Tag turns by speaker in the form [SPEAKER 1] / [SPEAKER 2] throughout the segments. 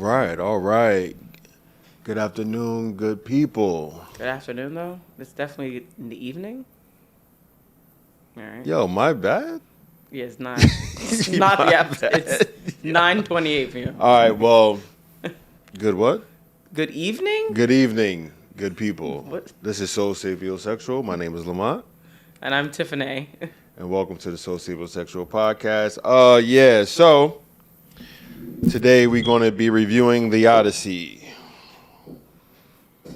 [SPEAKER 1] right, all right. Good afternoon, good people.
[SPEAKER 2] Good afternoon, though. It's definitely in the evening. All right.
[SPEAKER 1] Yo, my bad.
[SPEAKER 2] Yeah, it's not. It's not the afternoon. It's 9:28 p.m.
[SPEAKER 1] All right, well, good what?
[SPEAKER 2] Good evening.
[SPEAKER 1] Good evening, good people.
[SPEAKER 2] What?
[SPEAKER 1] This is Soul Sapiosexual. My name is Lamont.
[SPEAKER 2] And I'm Tiffany.
[SPEAKER 1] And welcome to the Soul Sapiosexual podcast. So today we're going to be reviewing the Odyssey.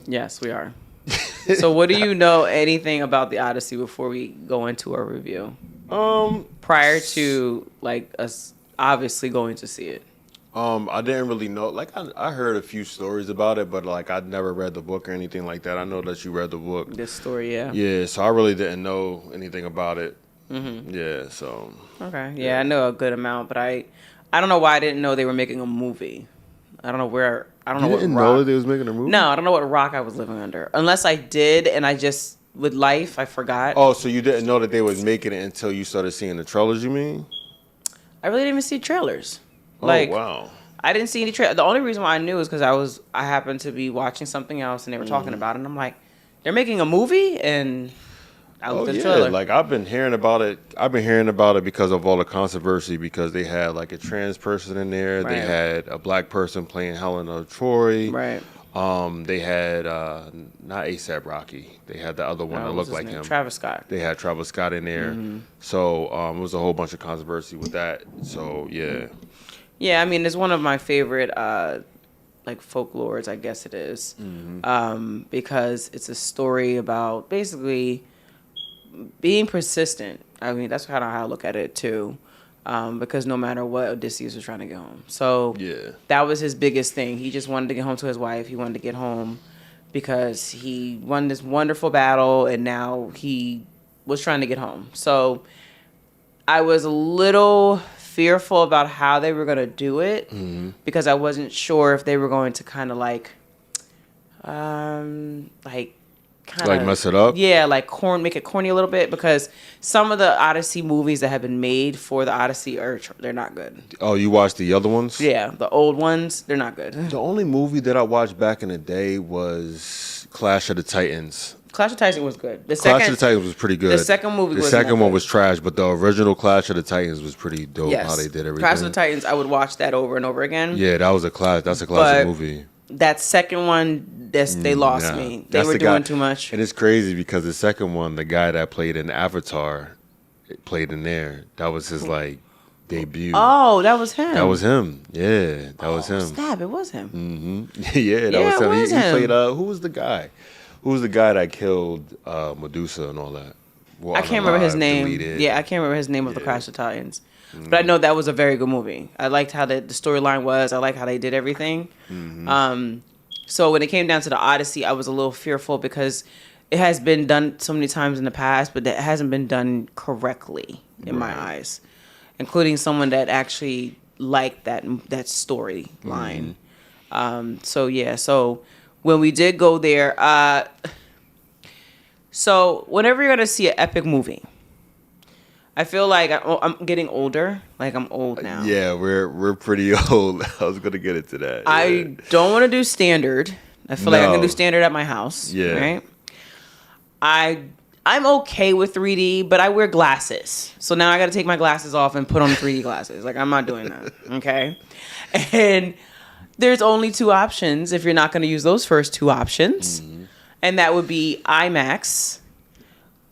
[SPEAKER 2] Yes, we are. So, what do you know anything about the Odyssey before we go into our review? Prior to like us obviously going to see it.
[SPEAKER 1] I didn't really know. Like I heard a few stories about it, but like I'd never read the book or anything like that. I know that you read the book.
[SPEAKER 2] This story, yeah.
[SPEAKER 1] Yeah, so I really didn't know anything about it.
[SPEAKER 2] Mm-hmm.
[SPEAKER 1] Yeah, so.
[SPEAKER 2] Okay, yeah, I know a good amount, but I don't know why I didn't know they were making a movie. I don't know where. I don't know what.
[SPEAKER 1] You didn't
[SPEAKER 2] rock.
[SPEAKER 1] know that they was making a movie?
[SPEAKER 2] No, I don't know what rock I was living under. Unless I did, and I just with life I forgot.
[SPEAKER 1] Oh, so you didn't know that they was making it until you started seeing the trailers? You mean?
[SPEAKER 2] I really didn't even see trailers.
[SPEAKER 1] Oh,
[SPEAKER 2] Like,
[SPEAKER 1] wow.
[SPEAKER 2] I didn't see any trailer. The only reason why I knew is because I happened to be watching something else and they were talking about it. And I'm like, they're making a movie, and I looked at the trailer.
[SPEAKER 1] Like I've been hearing about it. I've been hearing about it because of all the controversy. Because they had like a trans person in there.
[SPEAKER 2] Right.
[SPEAKER 1] They had a black person playing Helena of Troy.
[SPEAKER 2] Right.
[SPEAKER 1] They had not A$AP Rocky. They had the other one that looked like him.
[SPEAKER 2] Travis Scott.
[SPEAKER 1] They had Travis Scott in there. Mm-hmm. So it was a whole bunch of controversy with that. So yeah.
[SPEAKER 2] Yeah, I mean, it's one of my favorite like folklores, I guess it is. Mm-hmm. Because it's a story about basically being persistent. I mean, that's kind of how I look at it too. Because no matter what, Odysseus was trying to get home. So
[SPEAKER 1] yeah,
[SPEAKER 2] that was his biggest thing. He just wanted to get home to his wife. He wanted to get home because he won this wonderful battle, and now he was trying to get home. So I was a little fearful about how they were going to do it, because I wasn't sure if they were going to kind of like
[SPEAKER 1] mess it up.
[SPEAKER 2] Yeah, like make it corny a little bit, because some of the Odyssey movies that have been made for the Odyssey they're not good.
[SPEAKER 1] Oh, you watched the other ones?
[SPEAKER 2] Yeah, the old ones, they're not good.
[SPEAKER 1] The only movie that I watched back in the day was Clash of the Titans.
[SPEAKER 2] Clash of the Titans was good.
[SPEAKER 1] Clash of the Titans was pretty good.
[SPEAKER 2] The second movie
[SPEAKER 1] the
[SPEAKER 2] was
[SPEAKER 1] second one was trash, but the original Clash of the Titans was pretty dope.
[SPEAKER 2] Yes.
[SPEAKER 1] How they did everything.
[SPEAKER 2] Clash of the Titans, I would watch that over and over again.
[SPEAKER 1] Yeah, that was a class. That's a classic movie.
[SPEAKER 2] That second one, they lost me. They were doing too much.
[SPEAKER 1] And it's crazy because the second one, the guy that played in Avatar, played in there. That was his like debut.
[SPEAKER 2] Oh, that was him.
[SPEAKER 1] That was him. Yeah, that was him.
[SPEAKER 2] Snap, it was him.
[SPEAKER 1] Mm-hmm. Yeah, that was him.
[SPEAKER 2] Was him.
[SPEAKER 1] He played. Who was the guy? Who was the guy that killed Medusa and all that? Well,
[SPEAKER 2] I can't remember his name.
[SPEAKER 1] Deleted.
[SPEAKER 2] Yeah, I can't remember his name of the Clash of Titans. But I know that was a very good movie. I liked how the storyline was. I liked how they did everything. Mm-hmm. So when it came down to the Odyssey, I was a little fearful because it has been done so many times in the past, but it hasn't been done correctly in my eyes, including someone that actually liked that storyline. So when we did go there, so whenever you're gonna see an epic movie, I feel like I'm getting older. Like, I'm old now.
[SPEAKER 1] Yeah, we're pretty old. I was gonna get into that. Yeah.
[SPEAKER 2] I don't want to do standard. I feel like I can do standard at my house.
[SPEAKER 1] Yeah.
[SPEAKER 2] Right. I'm okay with 3D, but I wear glasses. So now I got to take my glasses off and put on 3D glasses. Like, I'm not doing that. Okay. And there's only two options if you're not going to use those first two options. Mm-hmm. And that would be IMAX.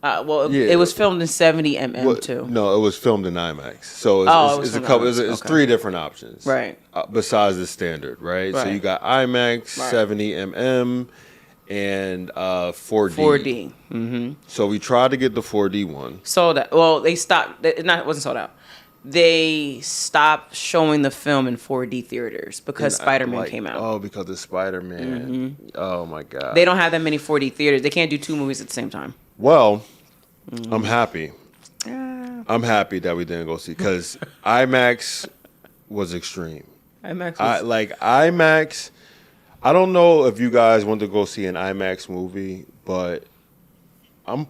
[SPEAKER 2] It was filmed in 70 mm too.
[SPEAKER 1] No, it was filmed in IMAX. So it's a couple. It's three different options,
[SPEAKER 2] right?
[SPEAKER 1] Besides the standard, right? So you got IMAX, 70 mm, and 4D. 4D. Mm-hmm. So we tried to get the 4D one.
[SPEAKER 2] Sold out. Well, they stopped. It wasn't sold out. They stopped showing the film in 4D theaters because Spider-Man came out.
[SPEAKER 1] Oh, because of Spider-Man. Mm-hmm. Oh my God.
[SPEAKER 2] They don't have that many 4D theaters. They can't do two movies at the same time.
[SPEAKER 1] Well, I'm happy. I'm happy that we didn't go see, because IMAX was extreme. IMAX. I don't know if you guys want to go see an IMAX movie, but I'm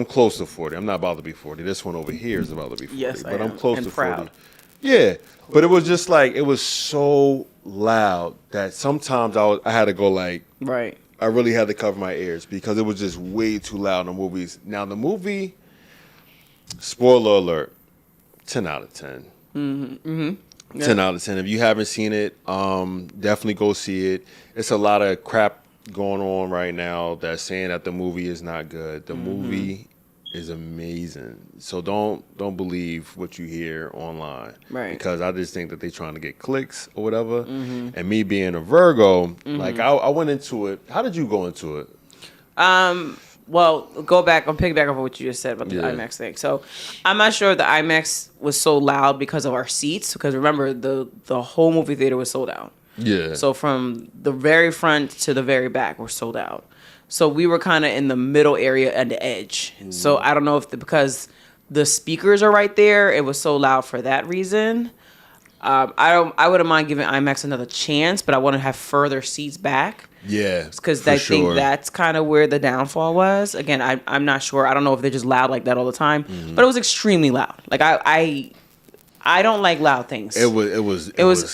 [SPEAKER 1] close to 40. I'm not about to be 40. This one over here is about to be 40.
[SPEAKER 2] Yes,
[SPEAKER 1] but I'm
[SPEAKER 2] am.
[SPEAKER 1] close
[SPEAKER 2] and
[SPEAKER 1] to
[SPEAKER 2] proud.
[SPEAKER 1] 40. Yeah, but it was just like, it was so loud that sometimes I had to go like,
[SPEAKER 2] Right.
[SPEAKER 1] I really had to cover my ears because it was just way too loud in the movies. Now the movie, spoiler alert, 10 out of 10.
[SPEAKER 2] Mm-hmm. Mm-hmm. Yeah.
[SPEAKER 1] 10 out of 10. If you haven't seen it, definitely go see it. It's a lot of crap going on right now that's saying that the movie is not good. The movie is amazing. So don't believe what you hear online.
[SPEAKER 2] Right.
[SPEAKER 1] Because I just think that they're trying to get clicks or whatever. And me being a Virgo, like I went into it. How did you go into it?
[SPEAKER 2] Well, go back. I'll pick back up on what you just said about the IMAX thing. So, I'm not sure if the IMAX was so loud because of our seats. Because remember, the whole movie theater was sold out.
[SPEAKER 1] Yeah.
[SPEAKER 2] So from the very front to the very back were sold out. So we were kind of in the middle area and the edge. So I don't know if because the speakers are right there, it was so loud for that reason. I wouldn't mind giving IMAX another chance, but I want to have further seats back.
[SPEAKER 1] Yeah,
[SPEAKER 2] because I think that's kind of where the downfall was. Again, I'm not sure. I don't know if they're just loud like that all the time, but it was extremely loud. Like I don't like loud things.
[SPEAKER 1] It was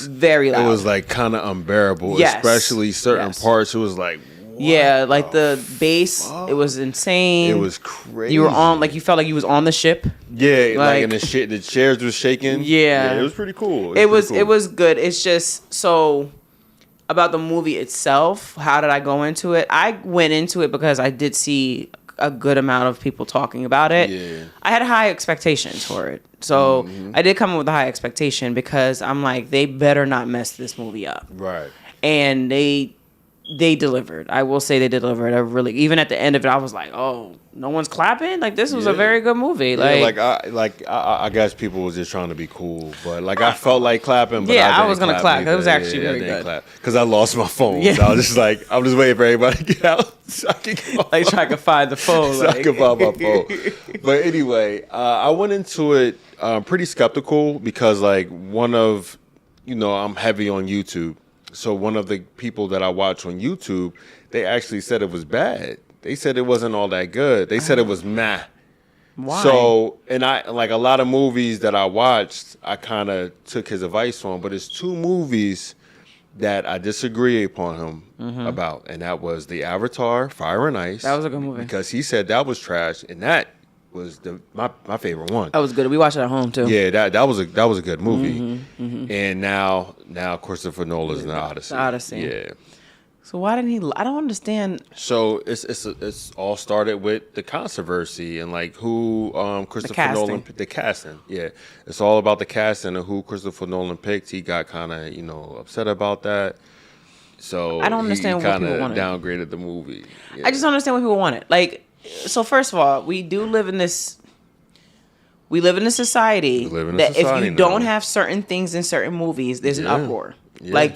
[SPEAKER 2] very loud.
[SPEAKER 1] It was like kind of unbearable,
[SPEAKER 2] Yes.
[SPEAKER 1] especially certain parts. It was like,
[SPEAKER 2] like the bass. Fuck? It was insane.
[SPEAKER 1] It was crazy.
[SPEAKER 2] You were on, like you felt like you was on the ship.
[SPEAKER 1] Yeah, like and the chairs was shaking.
[SPEAKER 2] Yeah,
[SPEAKER 1] it was pretty cool.
[SPEAKER 2] It was good. It's just so about the movie itself. How did I go into it? I went into it because I did see a good amount of people talking about it. Yeah. I had high expectations for it. So I did come in with a high expectation because I'm like, they better not mess this movie up.
[SPEAKER 1] Right.
[SPEAKER 2] And they delivered. I will say they delivered. Even at the end of it, I was like, oh, no one's clapping? Like, this was a very good movie.
[SPEAKER 1] I guess people was just trying to be cool, but like I felt like clapping. But
[SPEAKER 2] I was gonna clap. It was actually very good.
[SPEAKER 1] Because I lost my phone. Yeah. So I was just like, I'm just waiting for everybody to get out so I can go.
[SPEAKER 2] Like trying to find the phone.
[SPEAKER 1] So I can find my phone. But anyway, I went into it pretty skeptical because like I'm heavy on YouTube. So one of the people that I watch on YouTube, they actually said it was bad. They said it wasn't all that good. They said it was meh.
[SPEAKER 2] Why?
[SPEAKER 1] So, and I like a lot of movies that I watched, I kind of took his advice on, but it's two movies that I disagree upon him about, and that was the Avatar, Fire and Ice.
[SPEAKER 2] That was a good movie.
[SPEAKER 1] Because he said that was trash, and that was my favorite one.
[SPEAKER 2] That was good. We watched it at home too.
[SPEAKER 1] Yeah, that was a good movie. And now Christopher Nolan's in the Odyssey.
[SPEAKER 2] The Odyssey.
[SPEAKER 1] Yeah.
[SPEAKER 2] So why didn't he? I don't understand.
[SPEAKER 1] So it's all started with the controversy and like who Christopher Nolan, the casting. Yeah, it's all about the casting and who Christopher Nolan picked. He got kind of upset about that. So
[SPEAKER 2] I don't understand what people wanted.
[SPEAKER 1] Downgraded the movie. Yeah.
[SPEAKER 2] I just don't understand what people wanted. Like, so first of all, we live in this society that if you don't have certain things in certain movies, there's an uproar. Yeah. Like,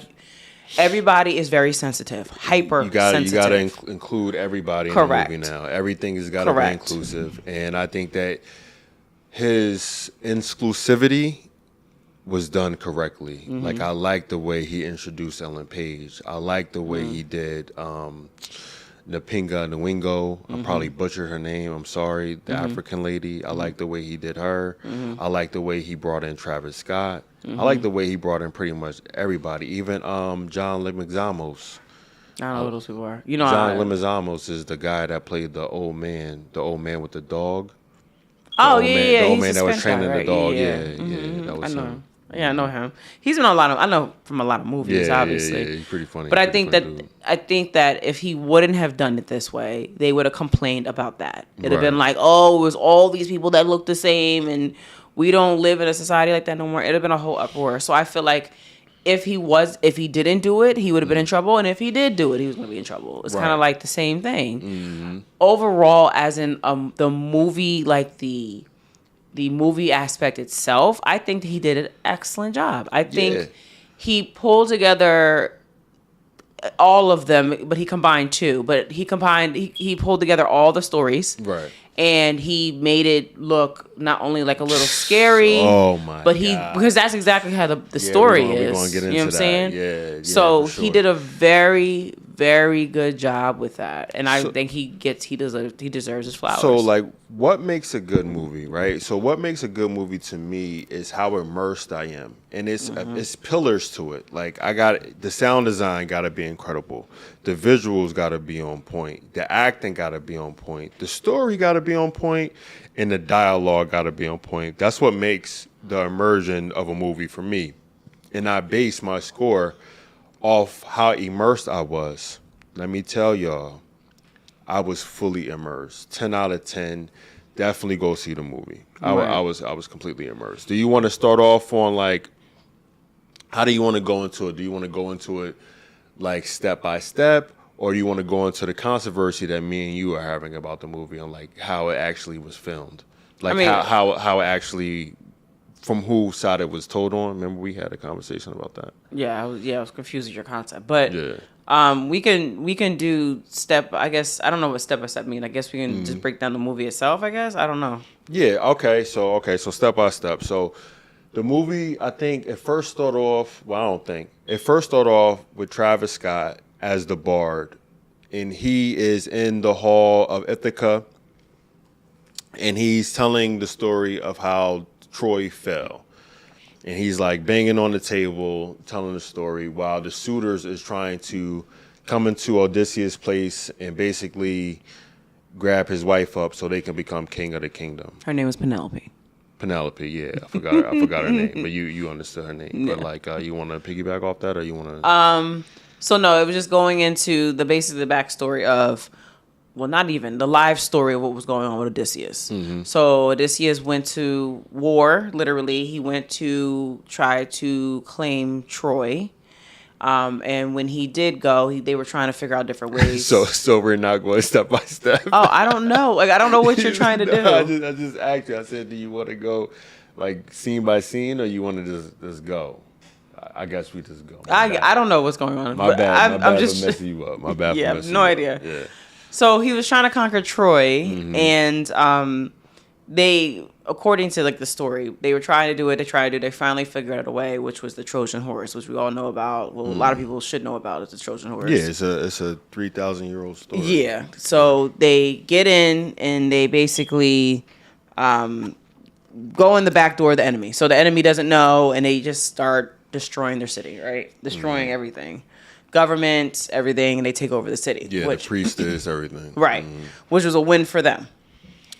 [SPEAKER 2] everybody is very sensitive, sensitive.
[SPEAKER 1] You gotta include everybody in the movie now. Everything has got to be inclusive, and I think that his inclusivity was done correctly. Like, I like the way he introduced Ellen Page. I like the way he did Napinga Nwingo. I probably butchered her name. I'm sorry. The African lady. I like the way he did her. I like the way he brought in Travis Scott. I like the way he brought in pretty much everybody. Even John Leguizamo.
[SPEAKER 2] I don't know who those people are.
[SPEAKER 1] John Leguizamo is the guy that played the old man with the dog.
[SPEAKER 2] The old
[SPEAKER 1] man that was training the dog. That was him.
[SPEAKER 2] Yeah, I know him. He's been on I know from a lot of movies, obviously.
[SPEAKER 1] Yeah, he's pretty funny.
[SPEAKER 2] But I think that if he wouldn't have done it this way, they would have complained about that. It'd have been like, oh, it was all these people that look the same, and we don't live in a society like that no more. It'd have been a whole uproar. So I feel like if he didn't do it, he would have been in trouble, and if he did do it, he was going to be in trouble. It's kind of like the same thing. Overall, as in the movie, like the movie aspect itself, I think he did an excellent job. I think he pulled together all of them, but he combined two. But he pulled together all the stories. Right. And he made it look not only like a little scary, because that's exactly how the story is.
[SPEAKER 1] We're gonna get into
[SPEAKER 2] you know what I'm saying?
[SPEAKER 1] Yeah.
[SPEAKER 2] So he did a very, very good job with that, and I think he deserves his flowers.
[SPEAKER 1] So, like, what makes a good movie, right? So, what makes a good movie to me is how immersed I am, and it's pillars to it. Like, the sound design got to be incredible, the visuals got to be on point, the acting got to be on point, the story got to be on point, and the dialogue got to be on point. That's what makes the immersion of a movie for me, and I base my score off how immersed I was. Let me tell y'all, I was fully immersed. 10 out of 10. Definitely go see the movie. Right. I was completely immersed. Do you want to start off on, like, how do you want to go into it? Do you want to go into it like step by step, or do you want to go into the controversy that me and you are having about the movie on, like, how it actually was filmed, like, how it actually, from whose side it was told on? Remember we had a conversation about that.
[SPEAKER 2] Yeah, I was confused with your concept, but we can do step. I guess I don't know what step by step mean. I guess we can just break down the movie itself. I guess I don't know.
[SPEAKER 1] Yeah. Okay. So step by step. So the movie, I think it first started off. Well, I don't think it first started off with Travis Scott as the Bard, and he is in the Hall of Ithaca, and he's telling the story of how Troy fell, and he's like banging on the table telling the story while the suitors is trying to come into Odysseus' place and basically grab his wife up so they can become king of the kingdom.
[SPEAKER 2] Her name was Penelope.
[SPEAKER 1] Yeah, I forgot her name, but you understood her name. Yeah. But, like, you want to piggyback off that, or you want to?
[SPEAKER 2] So no, it was just going into the backstory of, well, not even the live story of what was going on with Odysseus. Mm-hmm. So Odysseus went to war, literally. He went to try to claim Troy. And when he did go, they were trying to figure out different ways.
[SPEAKER 1] So we're not going step by step.
[SPEAKER 2] Oh, I don't know. Like, I don't know what you're trying to do.
[SPEAKER 1] I just asked you. I said, do you want to go, like, scene by scene, or you want to just go? I guess we just go.
[SPEAKER 2] I don't know what's going on.
[SPEAKER 1] My bad. I'm just messing you up. My bad.
[SPEAKER 2] Yeah, no idea. Yeah. So he was trying to conquer Troy, and they, according to, like, the story, they were trying to do it. They finally figured out a way, which was the Trojan horse, which we all know about. Well, a lot of people should know about. It's the Trojan horse.
[SPEAKER 1] Yeah, it's a 3,000-year-old story.
[SPEAKER 2] Yeah. So they get in and they basically go in the back door of the enemy. So the enemy doesn't know, and they just start destroying their city, right? Destroying everything. Government, everything, and they take over the city.
[SPEAKER 1] Yeah, the priestess, everything.
[SPEAKER 2] Right. Which was a win for them.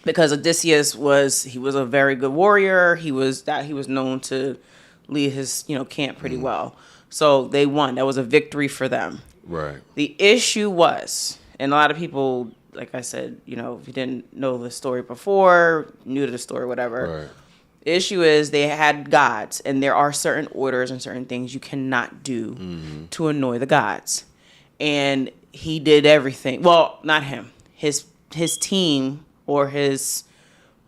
[SPEAKER 2] Because Odysseus was a very good warrior. He was known to lead his, camp pretty well. So they won. That was a victory for them.
[SPEAKER 1] Right.
[SPEAKER 2] The issue was, and a lot of people, like I said, if you didn't know the story before, new to the story, whatever. Right. The issue is they had gods, and there are certain orders and certain things you cannot do to annoy the gods. And he did everything. Well, not him. His team or his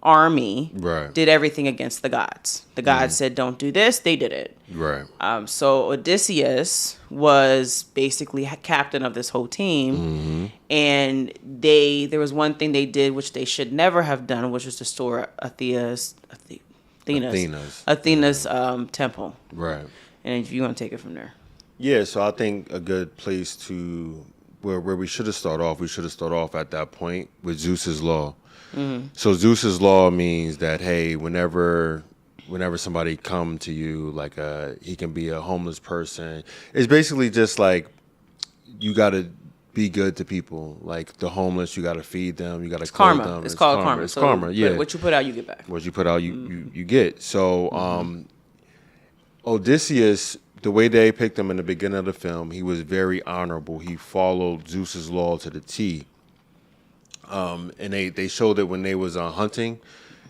[SPEAKER 2] army did everything against the gods. The gods said, don't do this. They did it.
[SPEAKER 1] Right.
[SPEAKER 2] So Odysseus was basically captain of this whole team. And there was one thing they did which they should never have done, which was to store Athena's temple. Right. And if you want to take it from there.
[SPEAKER 1] Yeah, so I think a good place to where we should have started off at that point with Zeus's law. So Zeus's law means that, hey, whenever somebody come to you, like he can be a homeless person. It's basically just like you got to be good to people. Like the homeless, you got to feed them. You got to clothe them.
[SPEAKER 2] It's called karma.
[SPEAKER 1] It's karma. Yeah.
[SPEAKER 2] What you put out, you get back.
[SPEAKER 1] What you put out, you get. So Odysseus, the way they picked him in the beginning of the film, he was very honorable. He followed Zeus's law to the T. And they showed it when they was hunting,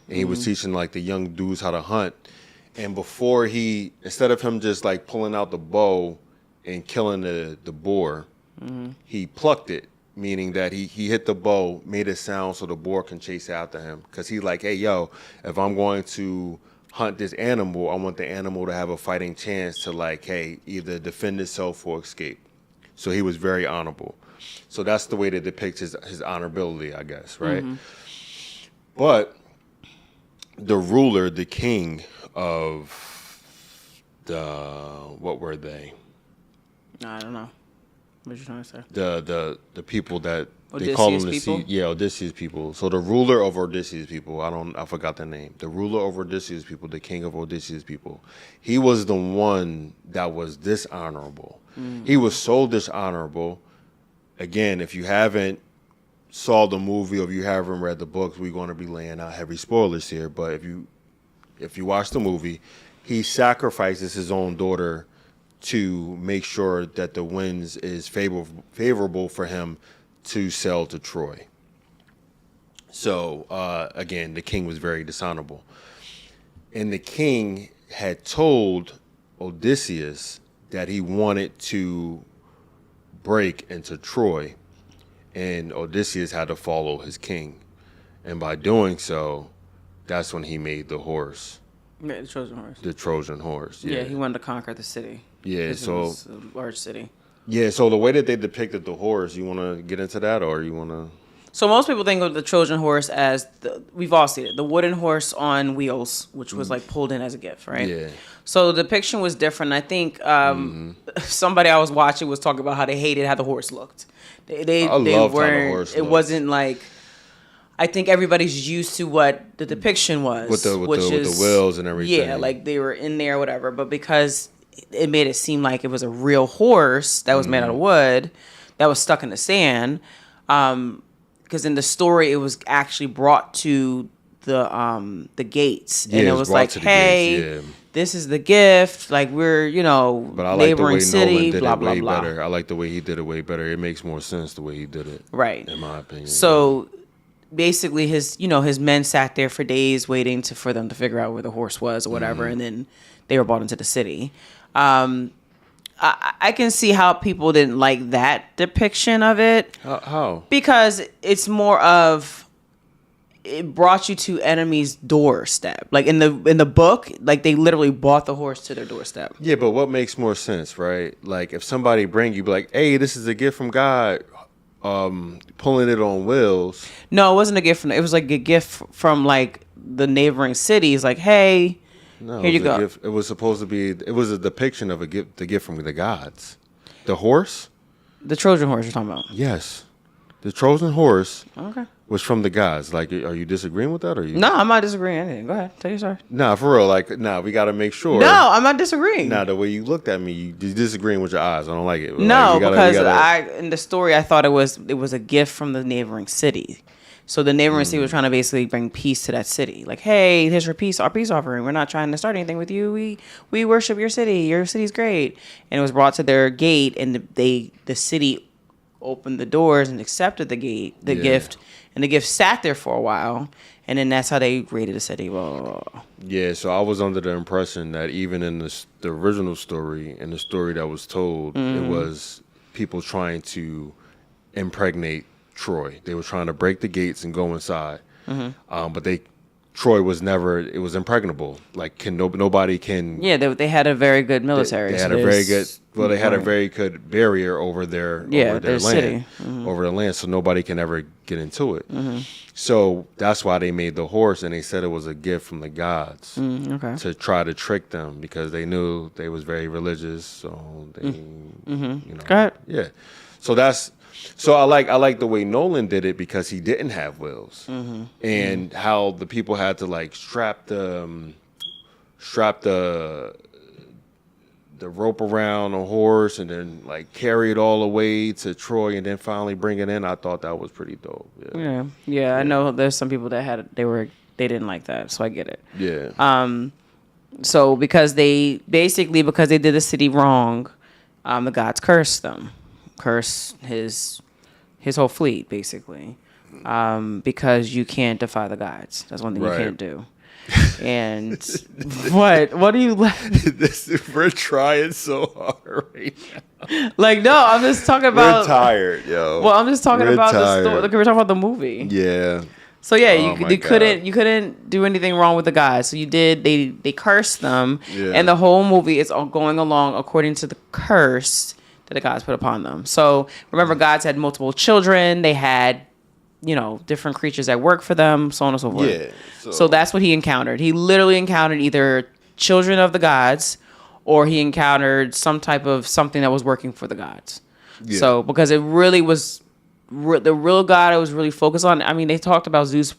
[SPEAKER 1] and he was teaching, like, the young dudes how to hunt. And before instead of him just, like, pulling out the bow and killing the boar, he plucked it, meaning that he hit the bow, made it sound so the boar can chase after him. Because he's like, hey, yo, if I'm going to hunt this animal, I want the animal to have a fighting chance to, like, hey, either defend itself or escape. So he was very honorable. So that's the way to depict his honorability, I guess, right? But the ruler, the king of what were they?
[SPEAKER 2] I don't know. What you trying to say?
[SPEAKER 1] The people that
[SPEAKER 2] Odysseus
[SPEAKER 1] they call them
[SPEAKER 2] people?
[SPEAKER 1] Odysseus people. So the ruler of Odysseus people, I forgot the name. The ruler of Odysseus people, the king of Odysseus people. He was the one that was dishonorable. He was so dishonorable. Again, if you haven't saw the movie or if you haven't read the books, we're going to be laying out heavy spoilers here. But if you watch the movie, he sacrifices his own daughter to make sure that the winds is favorable for him to sail to Troy. So, again, the king was very dishonorable. And the king had told Odysseus that he wanted to break into Troy. And Odysseus had to follow his king. And by doing so, that's when he made the horse.
[SPEAKER 2] Yeah, the Trojan horse.
[SPEAKER 1] The Trojan horse.
[SPEAKER 2] Yeah, he wanted to conquer the city.
[SPEAKER 1] Yeah, so
[SPEAKER 2] it was a large city.
[SPEAKER 1] Yeah, so the way that they depicted the horse, you want to get into that, or you want to?
[SPEAKER 2] So most people think of the Trojan horse as we've all seen it, the wooden horse on wheels, which was like pulled in as a gift, right?
[SPEAKER 1] Yeah.
[SPEAKER 2] So the depiction was different. I think somebody I was watching was talking about how they hated how the horse looked. They
[SPEAKER 1] loved how the horse
[SPEAKER 2] it
[SPEAKER 1] looked.
[SPEAKER 2] Wasn't like. I think everybody's used to what the depiction was,
[SPEAKER 1] with the wheels and everything.
[SPEAKER 2] Yeah, like they were in there, or whatever. But because it made it seem like it was a real horse that was made out of wood, that was stuck in the sand. Because in the story, it was actually brought to the gates, and it was like, "Hey,
[SPEAKER 1] gates, yeah.
[SPEAKER 2] This is the gift. Like we're,
[SPEAKER 1] but I like
[SPEAKER 2] neighboring
[SPEAKER 1] the way
[SPEAKER 2] city,
[SPEAKER 1] Nolan did
[SPEAKER 2] blah
[SPEAKER 1] it
[SPEAKER 2] blah
[SPEAKER 1] way
[SPEAKER 2] blah."
[SPEAKER 1] better. I like the way he did it way better. It makes more sense the way he did it,
[SPEAKER 2] right?
[SPEAKER 1] In my opinion.
[SPEAKER 2] So basically, his men sat there for days waiting for them to figure out where the horse was or whatever, and then they were brought into the city. I can see how people didn't like that depiction of it.
[SPEAKER 1] How?
[SPEAKER 2] Because it's more of it brought you to enemy's doorstep. Like in the book, like they literally brought the horse to their doorstep.
[SPEAKER 1] Yeah, but what makes more sense, right? Like if somebody bring you, be like, "Hey, this is a gift from God," pulling it on wheels.
[SPEAKER 2] No, it wasn't a gift. It was like a gift from like the neighboring cities. Like, hey.
[SPEAKER 1] No,
[SPEAKER 2] here you go.
[SPEAKER 1] Gift. It was supposed to be. It was a depiction of a gift, the gift from the gods. The horse,
[SPEAKER 2] the Trojan horse you're talking about.
[SPEAKER 1] Yes, the Trojan horse.
[SPEAKER 2] Okay.
[SPEAKER 1] Was from the gods. Like, are you disagreeing with that, or you?
[SPEAKER 2] No, I'm not disagreeing with anything. Go ahead, tell your story.
[SPEAKER 1] Nah, for real. Like, we got to make sure.
[SPEAKER 2] No, I'm not disagreeing.
[SPEAKER 1] Nah, the way you looked at me, you disagreeing with your eyes. I don't like it.
[SPEAKER 2] No,
[SPEAKER 1] like,
[SPEAKER 2] because in the story I thought it was a gift from the neighboring city. So the neighboring city was trying to basically bring peace to that city. Like, hey, here's your peace, our peace offering. We're not trying to start anything with you. We worship your city. Your city's great. And it was brought to their gate, and the city opened the doors and accepted the gift, and the gift sat there for a while, and then that's how they raided the city. Blah, blah, blah.
[SPEAKER 1] Yeah, so I was under the impression that even in the original story and the story that was told, it was people trying to impregnate Troy. They were trying to break the gates and go inside, but Troy was never. It was impregnable. Like nobody can.
[SPEAKER 2] Yeah, they had a very good military.
[SPEAKER 1] They had a very good. Well, they had a very good barrier over their land,
[SPEAKER 2] city.
[SPEAKER 1] Over the land, so nobody can ever get into it. So that's why they made the horse, and they said it was a gift from the gods to try to trick them because they knew they was very religious. So they,
[SPEAKER 2] Go ahead.
[SPEAKER 1] Yeah. So that's. So I like the way Nolan did it because he didn't have wheels, and how the people had to like strap the rope around a horse and then like carry it all the way to Troy and then finally bring it in. I thought that was pretty dope.
[SPEAKER 2] Yeah. I know there's some people that they didn't like that, so I get it.
[SPEAKER 1] Yeah.
[SPEAKER 2] So because they did the city wrong, the gods cursed them. Curse his whole fleet basically, because you can't defy the gods. That's one thing you can't do. And what do you
[SPEAKER 1] we're trying so hard right now.
[SPEAKER 2] Like, no, I'm just talking about
[SPEAKER 1] we're tired, yo.
[SPEAKER 2] Well, I'm just talking about the story. Like, we're talking about the movie.
[SPEAKER 1] Yeah.
[SPEAKER 2] So yeah, you couldn't do anything wrong with the gods. So you did. They cursed them, and the whole movie is all going along according to the curse that the gods put upon them. So remember, gods had multiple children. They had, different creatures that work for them, so on and so forth.
[SPEAKER 1] Yeah.
[SPEAKER 2] So that's what he encountered. He literally encountered either children of the gods, or he encountered some type of something that was working for the gods. Yeah. So because it really was the real god I was really focused on. I mean, they talked about Zeus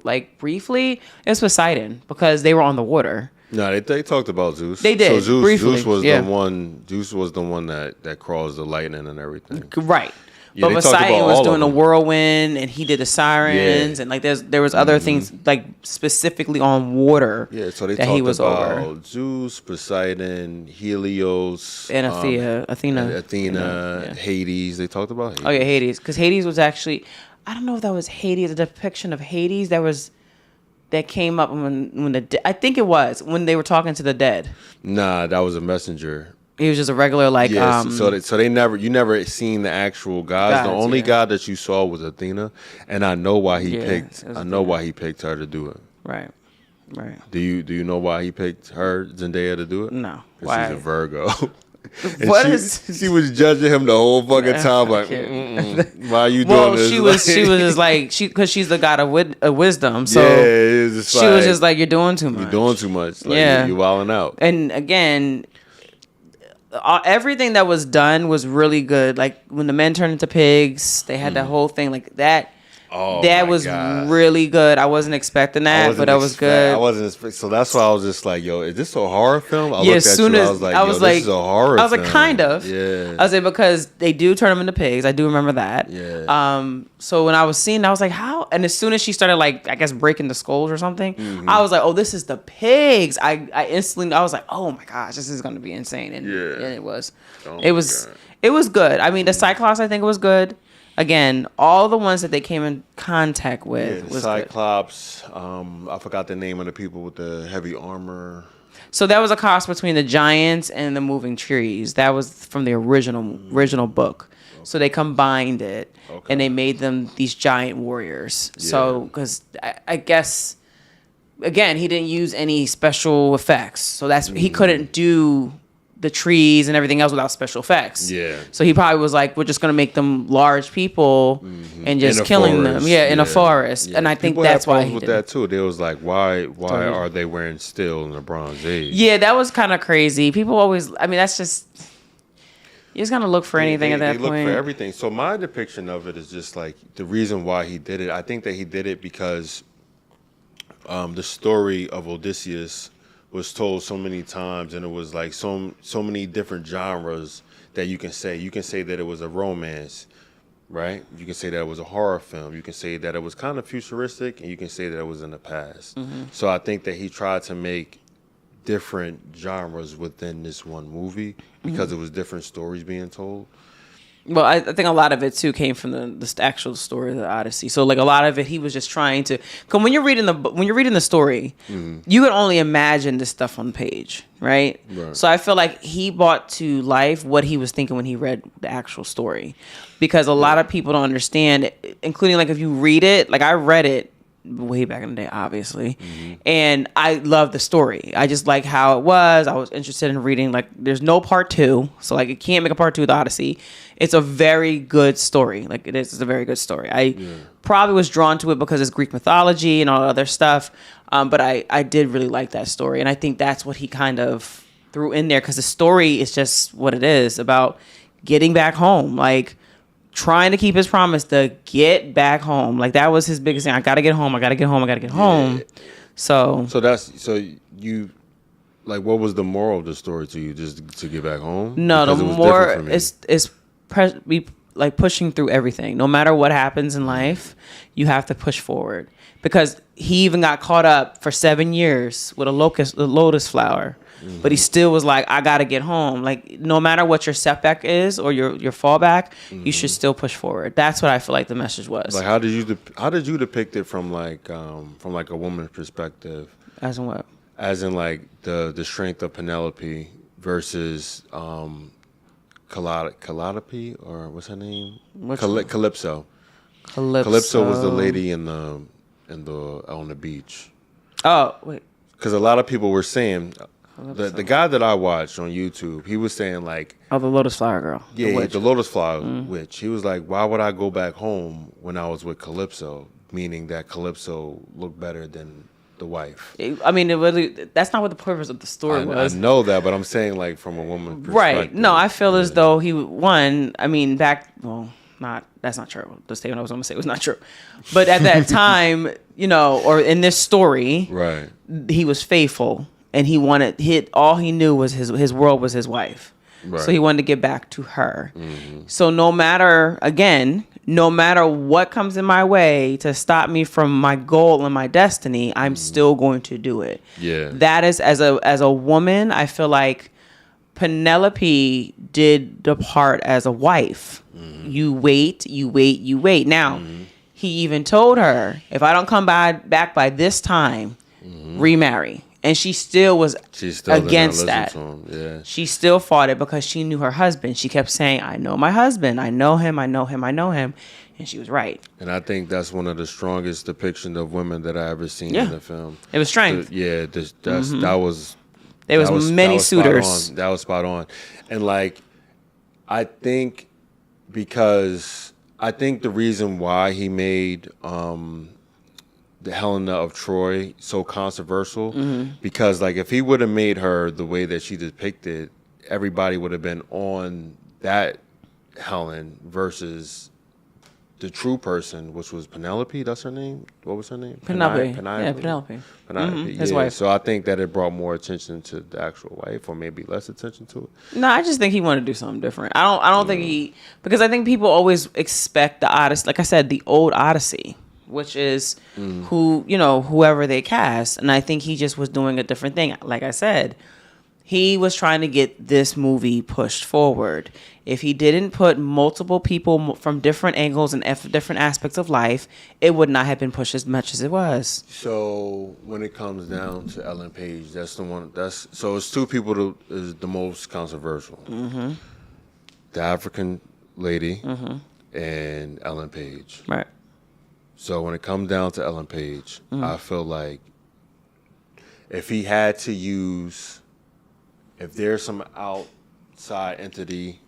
[SPEAKER 2] like briefly. It's Poseidon because they were on the water.
[SPEAKER 1] No, they talked about Zeus.
[SPEAKER 2] They did.
[SPEAKER 1] So
[SPEAKER 2] briefly.
[SPEAKER 1] Zeus was the one. Zeus was the one that caused the lightning and everything.
[SPEAKER 2] Right.
[SPEAKER 1] Yeah,
[SPEAKER 2] but Poseidon was doing the whirlwind, and he did the sirens, and like there was other things like specifically on water.
[SPEAKER 1] Yeah, so they
[SPEAKER 2] that
[SPEAKER 1] talked
[SPEAKER 2] he was
[SPEAKER 1] about
[SPEAKER 2] over.
[SPEAKER 1] Zeus, Poseidon, Helios,
[SPEAKER 2] and Athena,
[SPEAKER 1] yeah. Hades. They talked about Hades.
[SPEAKER 2] Oh yeah, Hades, because Hades was actually, I don't know if that was Hades, a depiction of Hades that came up when I think it was when they were talking to the dead.
[SPEAKER 1] Nah, that was a messenger.
[SPEAKER 2] He was just a regular
[SPEAKER 1] you never seen the actual gods. The only god that you saw was Athena, and I know why he picked. I know why he picked her to do it.
[SPEAKER 2] Right.
[SPEAKER 1] Do you know why he picked her, Zendaya, to do it?
[SPEAKER 2] No.
[SPEAKER 1] Why? She's a Virgo. She was judging him the whole fucking time, like, why are you doing this?
[SPEAKER 2] She was just like, because she's the god of wisdom. So
[SPEAKER 1] she
[SPEAKER 2] was just like, you're doing too much.
[SPEAKER 1] You're doing too much. Like, you're wilding out.
[SPEAKER 2] And again, everything that was done was really good. Like when the men turned into pigs, they had that whole thing like that.
[SPEAKER 1] Oh,
[SPEAKER 2] that was really good. I wasn't expecting that, but that was good.
[SPEAKER 1] I wasn't expecting. So that's why I was just like, "Yo, is this a horror film?" I
[SPEAKER 2] looked at you. I was like,
[SPEAKER 1] "This is a horror film."
[SPEAKER 2] I was like, "Kind of."
[SPEAKER 1] Yeah.
[SPEAKER 2] I was like, because they do turn them into pigs. I do remember that.
[SPEAKER 1] Yeah.
[SPEAKER 2] So when I was seeing, I was like, "How?" And as soon as she started, like, I guess breaking the skulls or something, I was like, "Oh, this is the pigs." I instantly, I was like, "Oh my gosh, this is going to be insane." And it was. It was good. I mean, the Cyclops, I think it was good. Again, all the ones that they came in contact with was
[SPEAKER 1] Cyclops. I forgot the name of the people with the heavy armor.
[SPEAKER 2] So that was a cross between the giants and the moving trees. That was from the original book. Okay. So they combined it and they made them these giant warriors. Yeah. So because I guess again he didn't use any special effects, so that's he couldn't do the trees and everything else without special effects.
[SPEAKER 1] Yeah.
[SPEAKER 2] So he probably was like, we're just going to make them large people and just killing them. Yeah, in a forest. Yeah. And I think
[SPEAKER 1] people
[SPEAKER 2] that's why he
[SPEAKER 1] with
[SPEAKER 2] did
[SPEAKER 1] that too. They was like, why are they wearing steel in the Bronze Age?
[SPEAKER 2] Yeah, that was kind of crazy. People always, I mean, that's just, you're just going to look for anything at that point.
[SPEAKER 1] They look for everything. So my depiction of it is just like the reason why he did it. I think that he did it because the story of Odysseus was told so many times, and it was like so many different genres that you can say. You can say that it was a romance, right? You can say that it was a horror film. You can say that it was kind of futuristic, and you can say that it was in the past. So I think that he tried to make different genres within this one movie because it was different stories being told.
[SPEAKER 2] Well, I think a lot of it too came from the actual story of the Odyssey. So like a lot of it, he was just trying to. Cause when you're reading the story, you can only imagine this stuff on the page, right? So I feel like he brought to life what he was thinking when he read the actual story, because a lot of people don't understand, including like if you read it. Like I read it way back in the day, obviously, and I love the story. I just like how it was. I was interested in reading. Like there's no part 2, so like it can't make a part 2 of the Odyssey. It's a very good story. Like it's a very good story. I probably was drawn to it because it's Greek mythology and all that other stuff, but I did really like that story, and I think that's what he kind of threw in there, because the story is just what it is about, getting back home, like trying to keep his promise to get back home. Like that was his biggest thing. I gotta get home. I gotta get home. I gotta get home. So
[SPEAKER 1] you like, what was the moral of the story to you? Just to get back home?
[SPEAKER 2] No, because the more is like pushing through everything. No matter what happens in life, you have to push forward. Because he even got caught up for 7 years with a lotus flower. But he still was like, I gotta get home. Like no matter what your setback is or your fallback, you should still push forward. That's what I feel like the message was.
[SPEAKER 1] Like how did you depict it from a woman's perspective?
[SPEAKER 2] As in what?
[SPEAKER 1] As in like the strength of Penelope versus Calliope, or what's her name? Calypso. Calypso was the lady on the beach.
[SPEAKER 2] Oh wait.
[SPEAKER 1] Because a lot of people were saying. The guy that I watched on YouTube, he was saying like,
[SPEAKER 2] the Lotus Flower girl.
[SPEAKER 1] Yeah, the Lotus Flower witch. He was like, why would I go back home when I was with Calypso? Meaning that Calypso looked better than the wife.
[SPEAKER 2] I mean, that's not what the purpose of the story was.
[SPEAKER 1] I know that, but I'm saying like from a woman's perspective.
[SPEAKER 2] Right. No, I feel as though that's not true. The statement I was going to say was not true. But at that time, or in this story,
[SPEAKER 1] right,
[SPEAKER 2] he was faithful and all he knew was his world was his wife. Right. So he wanted to get back to her. Mm-hmm. So no matter what comes in my way to stop me from my goal and my destiny, I'm still going to do it.
[SPEAKER 1] Yeah.
[SPEAKER 2] That is, as a woman, I feel like Penelope did the part as a wife. Mm-hmm. You wait. Now, he even told her, if I don't come back by this time, remarry. And she still was against that.
[SPEAKER 1] Yeah.
[SPEAKER 2] She still fought it because she knew her husband. She kept saying, I know my husband. I know him. And she was right.
[SPEAKER 1] And I think that's one of the strongest depictions of women that I ever seen in the film.
[SPEAKER 2] It was strength.
[SPEAKER 1] That was...
[SPEAKER 2] There was many suitors.
[SPEAKER 1] That was spot on. And like, I think the reason why he made... the Helena of Troy so controversial because like if he would have made her the way that she depicted, everybody would have been on that Helen versus the true person, which was Penelope. That's her name. What was her name?
[SPEAKER 2] Penelope. Yeah, Penelope.
[SPEAKER 1] His wife. So I think that it brought more attention to the actual wife, or maybe less attention to it.
[SPEAKER 2] No, I just think he wanted to do something different. I don't think because I think people always expect the Odyssey, like I said, the old Odyssey, which is whoever they cast. And I think he just was doing a different thing. Like I said, he was trying to get this movie pushed forward. If he didn't put multiple people from different angles and different aspects of life, it would not have been pushed as much as it was.
[SPEAKER 1] So when it comes down to Ellen Page, that's the one. So it's two people that is the most controversial. Mm-hmm. The African lady and Ellen Page.
[SPEAKER 2] Right.
[SPEAKER 1] So when it comes down to Ellen Page, I feel like if he had to use, if there's some outside entity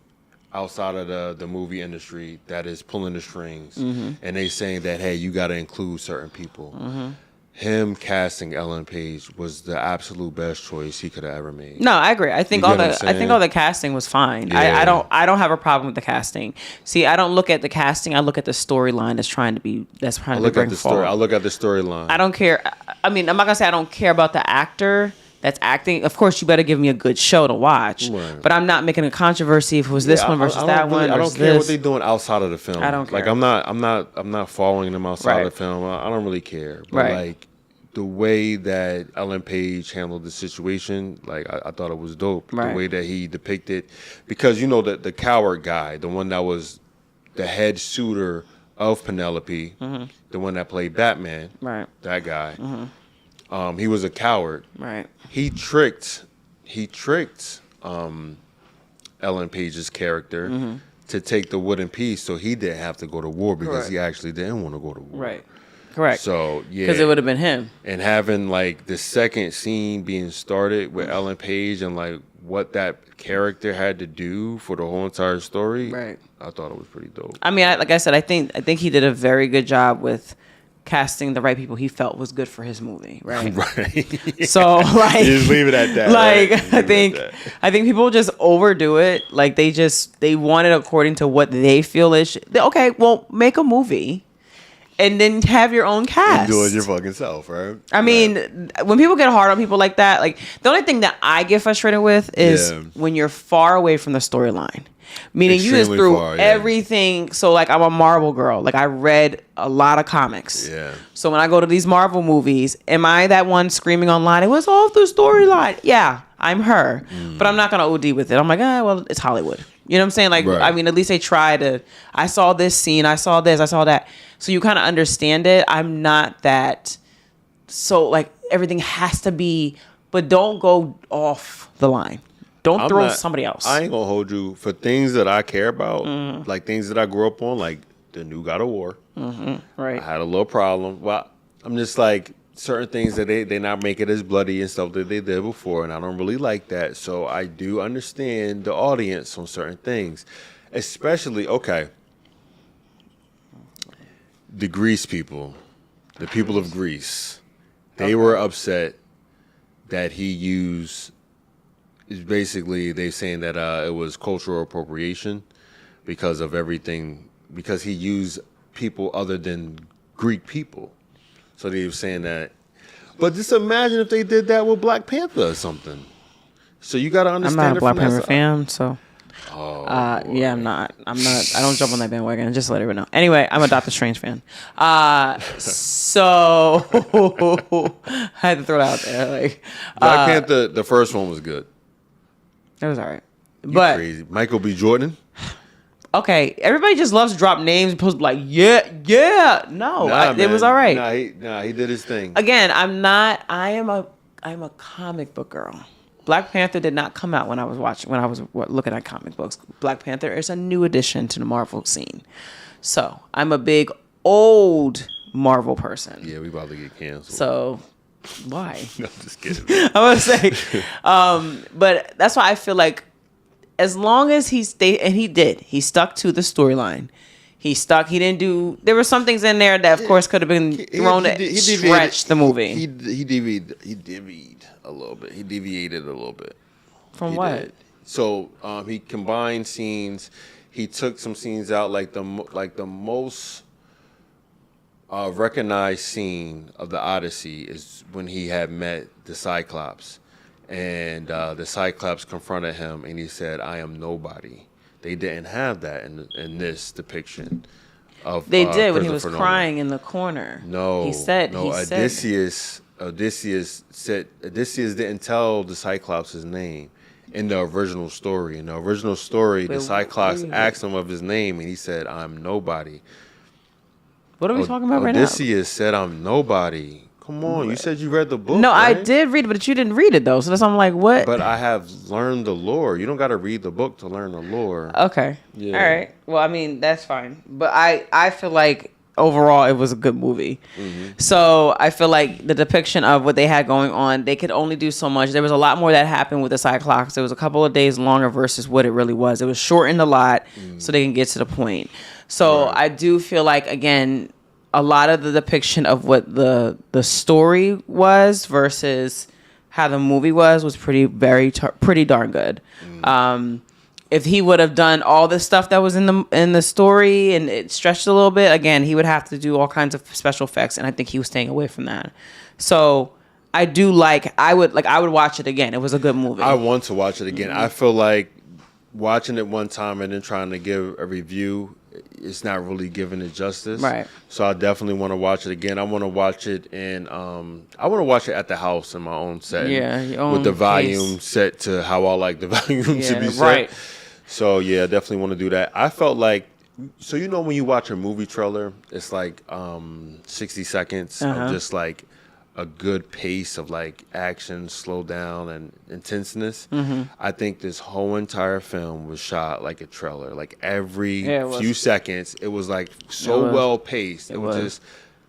[SPEAKER 1] outside of the movie industry that is pulling the strings and they saying that, hey, you got to include certain people, him casting Ellen Page was the absolute best choice he could have ever made.
[SPEAKER 2] No, I agree. I think all the casting was fine. Yeah. I don't have a problem with the casting. See, I don't look at the casting. I look at the storyline that's trying to bring forward.
[SPEAKER 1] I look at the storyline.
[SPEAKER 2] I don't care. I mean, I'm not gonna say I don't care about the actor that's acting. Of course, you better give me a good show to watch. Right. But I'm not making a controversy if it was this one versus that one.
[SPEAKER 1] I don't care what they're doing outside of the film.
[SPEAKER 2] I don't care.
[SPEAKER 1] Like I'm not following them outside of the film. I don't really care. But like the way that Ellen Page handled the situation, like I thought it was dope. Right. The way that he depicted, because the coward guy, the one that was the head suitor of Penelope, the one that played Batman,
[SPEAKER 2] right?
[SPEAKER 1] That guy. He was a coward.
[SPEAKER 2] Right.
[SPEAKER 1] He tricked Ellen Page's character to take the wooden piece so he didn't have to go to war because he actually didn't want to go to war.
[SPEAKER 2] Right. Correct.
[SPEAKER 1] So, yeah.
[SPEAKER 2] Because it would have been him.
[SPEAKER 1] And having like the second scene being started with Ellen Page and like what that character had to do for the whole entire story,
[SPEAKER 2] right?
[SPEAKER 1] I thought it was pretty dope.
[SPEAKER 2] I mean, like I said, I think he did a very good job with casting the right people he felt was good for his movie, right?
[SPEAKER 1] Right.
[SPEAKER 2] So like,
[SPEAKER 1] just leave it at that.
[SPEAKER 2] Like right? I think people just overdo it. Like they want it according to what they feel is. Okay, well, make a movie. And then have your own cast.
[SPEAKER 1] And do it your fucking self, right?
[SPEAKER 2] I mean, when people get hard on people like that, like the only thing that I get frustrated with is when you're far away from the storyline. Meaning extremely you just threw everything. So like I'm a Marvel girl. Like I read a lot of comics.
[SPEAKER 1] Yeah.
[SPEAKER 2] So when I go to these Marvel movies, am I that one screaming online, it was all the storyline? Yeah, I'm her. But I'm not going to OD with it. I'm like, well, it's Hollywood. You know what I'm saying? Like, I mean, at least they try to, I saw this scene, I saw this, I saw that. So you kind of understand it. I'm not that, so like everything has to be, but don't go off the line. Don't throw somebody else.
[SPEAKER 1] I ain't going to hold you for things that I care about, like things that I grew up on, like the new God of War.
[SPEAKER 2] Right.
[SPEAKER 1] I had a little problem. Well, I'm just like, certain things that they not make it as bloody and stuff that they did before, and I don't really like that. So I do understand the audience on certain things, especially the Greece people, the people of Greece. They were upset that he used. Is basically they saying that it was cultural appropriation because of everything, because he used people other than Greek people. So they were saying that. But just imagine if they did that with Black Panther or something. So you got to understand.
[SPEAKER 2] I'm not a Black Panther fan, so.
[SPEAKER 1] Yeah,
[SPEAKER 2] I'm not. I don't jump on that bandwagon. Just to let everyone know. Anyway, I'm a Doctor Strange fan. So I had to throw it out there. Like
[SPEAKER 1] Black Panther, the first one was good.
[SPEAKER 2] It was all right. But
[SPEAKER 1] crazy. Michael B. Jordan.
[SPEAKER 2] Okay, everybody just loves to drop names and post like, yeah. No, it was all right.
[SPEAKER 1] He did his thing.
[SPEAKER 2] Again, I'm a comic book girl. Black Panther did not come out when I was looking at comic books. Black Panther is a new addition to the Marvel scene. So I'm a big old Marvel person.
[SPEAKER 1] Yeah, we about to get canceled.
[SPEAKER 2] So why?
[SPEAKER 1] No, I'm just kidding.
[SPEAKER 2] I'm gonna say, but that's why I feel like as long as he stayed, and he stuck to the storyline. He didn't do. There were some things in there that, of course, could have been thrown to stretch the movie.
[SPEAKER 1] He deviated a little bit. He deviated a little bit.
[SPEAKER 2] From what?
[SPEAKER 1] Did. So he combined scenes. He took some scenes out, like the most recognized scene of the Odyssey is when he had met the Cyclops, and the Cyclops confronted him, and he said, "I am nobody." They didn't have that in this depiction of.
[SPEAKER 2] They did when he was
[SPEAKER 1] Nolan.
[SPEAKER 2] crying in the corner.
[SPEAKER 1] No,
[SPEAKER 2] he said.
[SPEAKER 1] Odysseus didn't tell the Cyclops his name in the original story. In the original story, the Cyclops asked him of his name, and he said, "I'm nobody."
[SPEAKER 2] What are we talking about right now?
[SPEAKER 1] Odysseus said, "I'm nobody." Come on, you said you read the book.
[SPEAKER 2] No,
[SPEAKER 1] right?
[SPEAKER 2] I did read it, but you didn't read it though. So that's why I'm like, what?
[SPEAKER 1] But I have learned the lore. You don't got to read the book to learn the lore.
[SPEAKER 2] Okay.
[SPEAKER 1] Yeah.
[SPEAKER 2] All right. Well, I mean, that's fine. But I feel like overall it was a good movie. Mm-hmm. So I feel like the depiction of what they had going on, they could only do so much. There was a lot more that happened with the Cyclops. It was a couple of days longer versus what it really was. It was shortened a lot so they can get to the point. So right. I do feel like, again, a lot of the depiction of what the story was versus how the movie was pretty darn good. If he would have done all the stuff that was in the story and it stretched a little bit, again, he would have to do all kinds of special effects, and I think he was staying away from that. So I would watch it again. It was a good movie.
[SPEAKER 1] I want to watch it again. I feel like watching it one time and then trying to give a review, it's not really giving it justice.
[SPEAKER 2] Right.
[SPEAKER 1] So I definitely want to watch it again. I want to watch it at the house in my own setting.
[SPEAKER 2] Yeah, your own
[SPEAKER 1] with the volume
[SPEAKER 2] case.
[SPEAKER 1] Set to how I like the volume to be set.
[SPEAKER 2] Right.
[SPEAKER 1] So yeah, definitely want to do that. I felt like, so you know when you watch a movie trailer, it's like 60 seconds of just like a good pace of like action, slow down, and intenseness. Mm-hmm. I think this whole entire film was shot like a trailer. Like every few seconds, it was like so well paced. It was just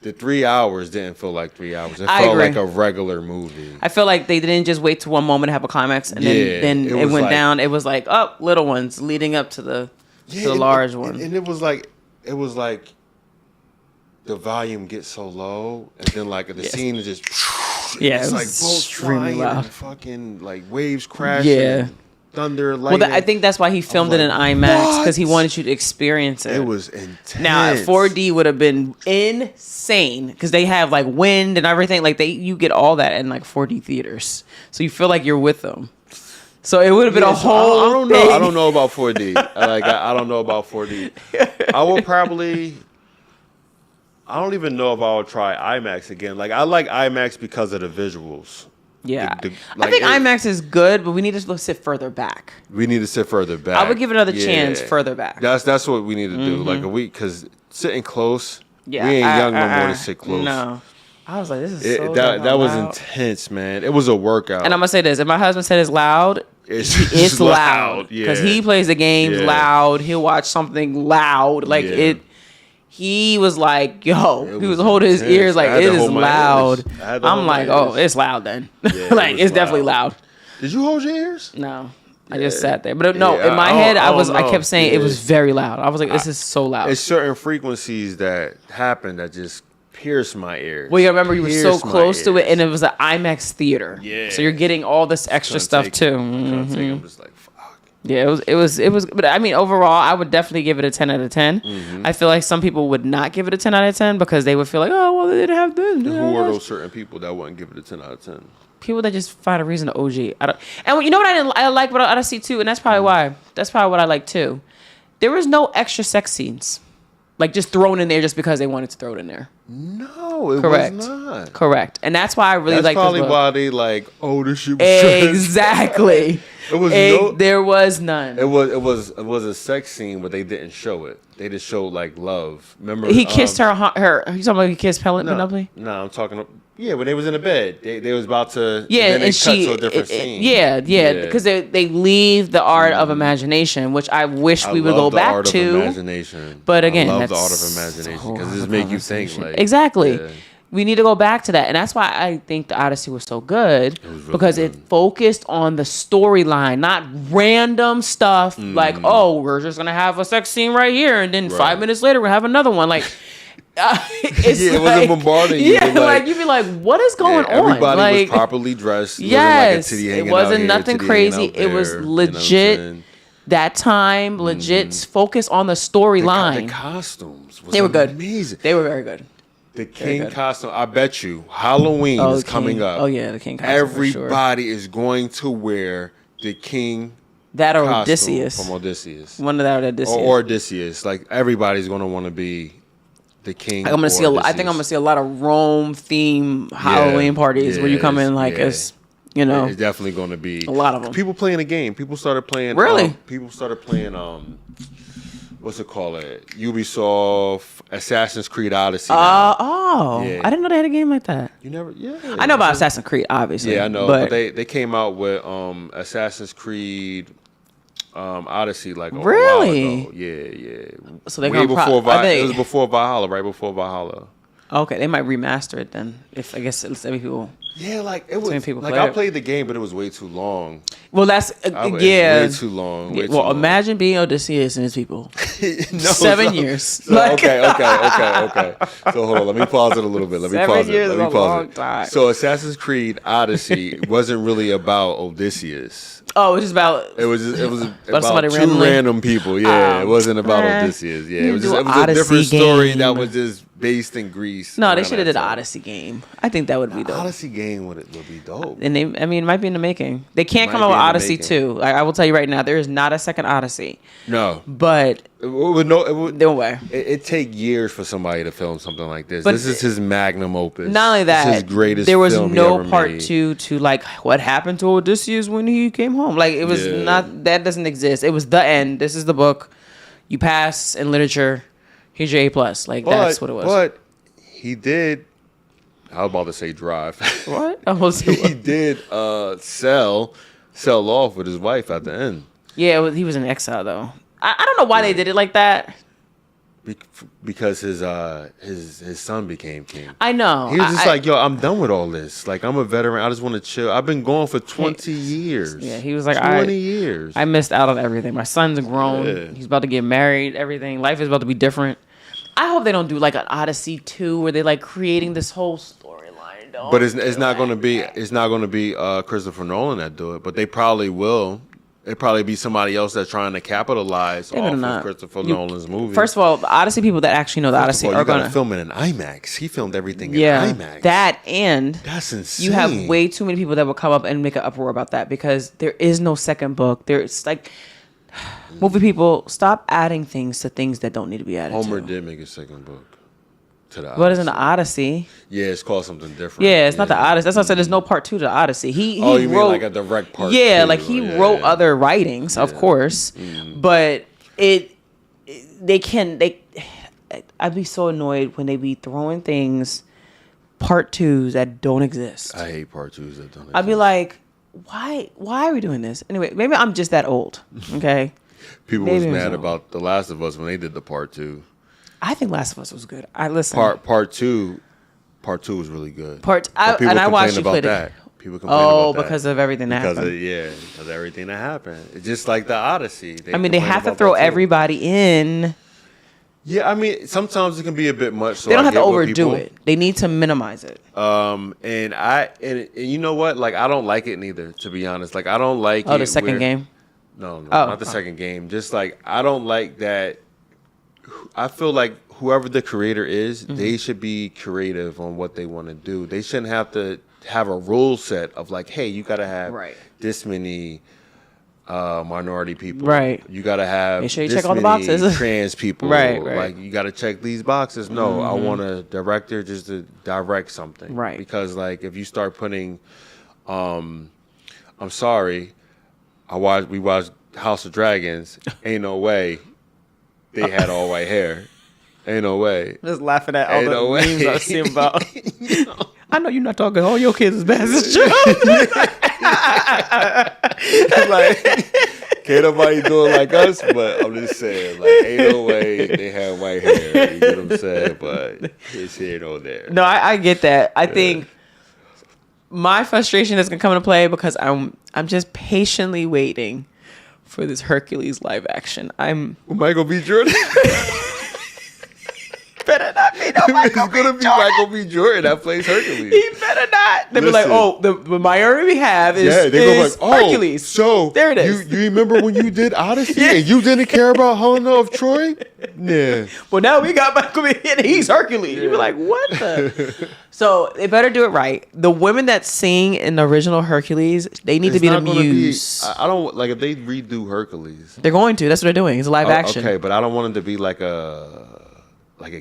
[SPEAKER 1] the 3 hours didn't feel like 3 hours. It felt like a regular movie.
[SPEAKER 2] I feel like they didn't just wait to one moment to have a climax, and then it went like, down. It was like, oh, little ones leading up to the large one, and
[SPEAKER 1] it was like the volume gets so low, and then like the scene is just it's like boats flying loud. And fucking like waves crashing, thunder, lightning.
[SPEAKER 2] Well, I think that's why he filmed it in IMAX, because he wanted you to experience it.
[SPEAKER 1] It was intense.
[SPEAKER 2] Now 4D would have been insane because they have like wind and everything. Like you get all that in like 4D theaters, so you feel like you're with them. So it would have been a whole.
[SPEAKER 1] I don't know. I don't know about 4D. I don't know about 4D. I will probably. I don't even know if I'll try IMAX again. Like I like IMAX because of the visuals.
[SPEAKER 2] Yeah, I think IMAX is good, but we need to sit further back.
[SPEAKER 1] We need to sit further back.
[SPEAKER 2] I would give it another chance further back.
[SPEAKER 1] That's what we need to do. Like because sitting close. Yeah, we ain't young no more to sit close.
[SPEAKER 2] No, I was like, this is so
[SPEAKER 1] that was intense, man. It was a workout.
[SPEAKER 2] And I'm gonna say this: if my husband said it's loud, it's loud because he plays the games loud. He'll watch something loud, like it. He was like, yo, he was holding his ears like, it is loud. I'm like, oh, it's loud then.
[SPEAKER 1] Yeah,
[SPEAKER 2] like, it's definitely loud.
[SPEAKER 1] Did you hold your ears?
[SPEAKER 2] No. I just sat there. But no, in my head, I kept saying it was very loud. I was like, this is so loud.
[SPEAKER 1] It's certain frequencies that happen that just pierced my ears.
[SPEAKER 2] Well, you remember you were so close to it, and it was an IMAX theater.
[SPEAKER 1] Yeah.
[SPEAKER 2] So you're getting all this extra stuff too.
[SPEAKER 1] I'm just like, fuck.
[SPEAKER 2] Yeah, it was. But I mean, overall, I would definitely give it a 10 out of 10. Mm-hmm. I feel like some people would not give it a 10 out of 10 because they would feel like, oh, well, they didn't have this.
[SPEAKER 1] Who are those certain people that wouldn't give it a 10 out of 10?
[SPEAKER 2] People that just find a reason to OG. And you know what I like about Odyssey too, and that's probably why. That's probably what I like too. There was no extra sex scenes, like just thrown in there just because they wanted to throw it in there.
[SPEAKER 1] No, it was not.
[SPEAKER 2] Correct, and that's why I really like. That's
[SPEAKER 1] probably why they like. Oh, this shit was
[SPEAKER 2] exactly.
[SPEAKER 1] It was
[SPEAKER 2] there was none.
[SPEAKER 1] It was a sex scene, but they didn't show it. They just showed like love. Remember,
[SPEAKER 2] he kissed her. You talking about he kissed Penelope?
[SPEAKER 1] No, I'm talking. Yeah, when they was in the bed, they was about to.
[SPEAKER 2] Yeah,
[SPEAKER 1] and she cut to a different scene.
[SPEAKER 2] Yeah, because they leave the art of imagination, which I wish we would go back to.
[SPEAKER 1] Of imagination.
[SPEAKER 2] But again,
[SPEAKER 1] I love the art of imagination because it just make you think. Like,
[SPEAKER 2] exactly. Yeah. We need to go back to that, and that's why I think the Odyssey was so good because it focused on the storyline, not random stuff like, oh, we're just gonna have a sex scene right here, and then 5 minutes later we have another one. Like,
[SPEAKER 1] it wasn't bombarding you.
[SPEAKER 2] Yeah, like you'd be like, what is going on?
[SPEAKER 1] Everybody was properly dressed.
[SPEAKER 2] Yes, it wasn't nothing crazy. It was legit. That time, legit focus on the storyline.
[SPEAKER 1] The costumes,
[SPEAKER 2] they were good.
[SPEAKER 1] Amazing.
[SPEAKER 2] They were very good.
[SPEAKER 1] The king costume, I bet you, Halloween is coming up.
[SPEAKER 2] Oh yeah, the king costume.
[SPEAKER 1] Everybody is going to wear the king.
[SPEAKER 2] That or Odysseus.
[SPEAKER 1] From Odysseus.
[SPEAKER 2] One of that or Odysseus.
[SPEAKER 1] Or Odysseus. Like everybody's going to want to be the king.
[SPEAKER 2] I'm gonna see. I think I'm gonna see a lot of Rome theme Halloween parties where you come in like as. You know,
[SPEAKER 1] it's definitely going to be
[SPEAKER 2] a lot of them.
[SPEAKER 1] People playing the game. People started playing.
[SPEAKER 2] Really?
[SPEAKER 1] People started playing. What's it called? Ubisoft Assassin's Creed Odyssey.
[SPEAKER 2] I didn't know they had a game like that.
[SPEAKER 1] You never? Yeah.
[SPEAKER 2] I know about Assassin's Creed, obviously.
[SPEAKER 1] Yeah, I know. But they came out with Assassin's Creed Odyssey like a while ago. Yeah.
[SPEAKER 2] So they
[SPEAKER 1] way before it was before Valhalla, right before Valhalla.
[SPEAKER 2] Okay, they might remaster it then. If I guess it's people.
[SPEAKER 1] Yeah, like it was. Like I played the game, but it was way too long.
[SPEAKER 2] Well, that's
[SPEAKER 1] way too long.
[SPEAKER 2] Imagine being Odysseus and his people. 7 years.
[SPEAKER 1] So, okay. So hold on, let me pause it a little bit. Let me pause it.
[SPEAKER 2] Let me pause it. Time.
[SPEAKER 1] So Assassin's Creed Odyssey wasn't really about Odysseus.
[SPEAKER 2] Oh, it was just about.
[SPEAKER 1] It was about two random people. Yeah, it wasn't about Odysseus. Yeah, it was a different story that was just based in Greece.
[SPEAKER 2] No, they should have did an Odyssey game. I think that would be dope.
[SPEAKER 1] Odyssey game would be dope.
[SPEAKER 2] And it might be in the making. They can't come out with Odyssey 2. I will tell you right now, there is not a second Odyssey.
[SPEAKER 1] No,
[SPEAKER 2] but no way.
[SPEAKER 1] It take years for somebody to film something like this. But this is his magnum opus.
[SPEAKER 2] Not only that,
[SPEAKER 1] this is his greatest.
[SPEAKER 2] There was
[SPEAKER 1] film
[SPEAKER 2] no
[SPEAKER 1] he ever
[SPEAKER 2] part
[SPEAKER 1] made.
[SPEAKER 2] 2 to like what happened to Odysseus when he came home. Like it was not. That doesn't exist. It was the end. This is the book. You pass in literature. Here's your A+. Like that's what it was.
[SPEAKER 1] But he did. I was about to say drive.
[SPEAKER 2] What?
[SPEAKER 1] He did sell off with his wife at the end.
[SPEAKER 2] Yeah, he was in exile though. I don't know why they did it like that.
[SPEAKER 1] Because his son became king.
[SPEAKER 2] I know.
[SPEAKER 1] He was just like, yo, I'm done with all this. Like, I'm a veteran. I just want to chill. I've been going for 20 years.
[SPEAKER 2] Yeah, he was like,
[SPEAKER 1] 20 years.
[SPEAKER 2] I missed out on everything. My son's grown. Yeah. He's about to get married. Everything. Life is about to be different. I hope they don't do like an Odyssey 2 where they like creating this whole storyline.
[SPEAKER 1] But it's not going to be Christopher Nolan that do it. But they probably will. It'd probably be somebody else that's trying to capitalize off of Christopher Nolan's movie.
[SPEAKER 2] First of all, the Odyssey people that actually know the Odyssey are going to
[SPEAKER 1] film it in IMAX. He filmed everything in IMAX.
[SPEAKER 2] That's
[SPEAKER 1] insane.
[SPEAKER 2] You have way too many people that will come up and make an uproar about that because there is no second book. There's like movie people, stop adding things to things that don't need to be added.
[SPEAKER 1] Homer did make a second book.
[SPEAKER 2] What is in the Odyssey?
[SPEAKER 1] Yeah, it's called something different.
[SPEAKER 2] Yeah, it's not the Odyssey. That's why I said there's no part 2 to the Odyssey. He
[SPEAKER 1] wrote,
[SPEAKER 2] mean
[SPEAKER 1] like a direct part?
[SPEAKER 2] Yeah, like he wrote other writings, of course, but I'd be so annoyed when they be throwing things part 2s that don't exist.
[SPEAKER 1] I hate part 2s that don't exist.
[SPEAKER 2] I'd be like, why are we doing this? Anyway, maybe I'm just that old. Okay.
[SPEAKER 1] People was mad about The Last of Us when they did the part 2.
[SPEAKER 2] I think Last of Us was good. I listen.
[SPEAKER 1] Part two was really good.
[SPEAKER 2] I watched you play that.
[SPEAKER 1] People complain about that.
[SPEAKER 2] Because of everything that happened.
[SPEAKER 1] Because of everything that happened. It's just like the Odyssey.
[SPEAKER 2] They have to throw everybody in
[SPEAKER 1] Yeah, I mean, sometimes it can be a bit much. So
[SPEAKER 2] they don't have to overdo it. They need to minimize it.
[SPEAKER 1] And you know what? Like, I don't like it neither, to be honest. Like, I don't like
[SPEAKER 2] the second game?
[SPEAKER 1] No, not the second game. Just like, I don't like that. I feel like whoever the creator is, they should be creative on what they want to do. They shouldn't have to have a rule set of like, hey, you got to have this many minority people.
[SPEAKER 2] Right.
[SPEAKER 1] You got to have
[SPEAKER 2] make sure you
[SPEAKER 1] this
[SPEAKER 2] check all the
[SPEAKER 1] many
[SPEAKER 2] boxes.
[SPEAKER 1] trans people.
[SPEAKER 2] Right.
[SPEAKER 1] Like, you got to check these boxes. No, I want a director just to direct something.
[SPEAKER 2] Right.
[SPEAKER 1] Because like, if you start putting, I'm sorry, we watched House of Dragons. Ain't no way they had all white hair. Ain't no way.
[SPEAKER 2] Just laughing at all the memes I see about. I know you're not talking. All your kids is bad as true.
[SPEAKER 1] Like, can't nobody do it like us, but I'm just saying, like, ain't no way they have white hair. You know what I'm saying? But it's here or there.
[SPEAKER 2] No, I get that. I think my frustration is gonna come into play because I'm just patiently waiting for this Hercules live action.
[SPEAKER 1] Michael B. Jordan.
[SPEAKER 2] Better not be no Michael B. Jordan.
[SPEAKER 1] It's gonna be Michael B. Jordan that plays Hercules.
[SPEAKER 2] He better not. They'll be like, oh, the minority we have is Hercules.
[SPEAKER 1] So
[SPEAKER 2] there it is.
[SPEAKER 1] You remember when you did Odyssey and you didn't care about Helena of Troy? Yeah.
[SPEAKER 2] Well, now we got Michael B. and he's Hercules. Yeah. You be like, what the? So they better do it right. The women that sing in the original Hercules, they need to be the muse.
[SPEAKER 1] I don't like if they redo Hercules.
[SPEAKER 2] They're going to. That's what they're doing. It's a live action.
[SPEAKER 1] Okay, but I don't want it to be like a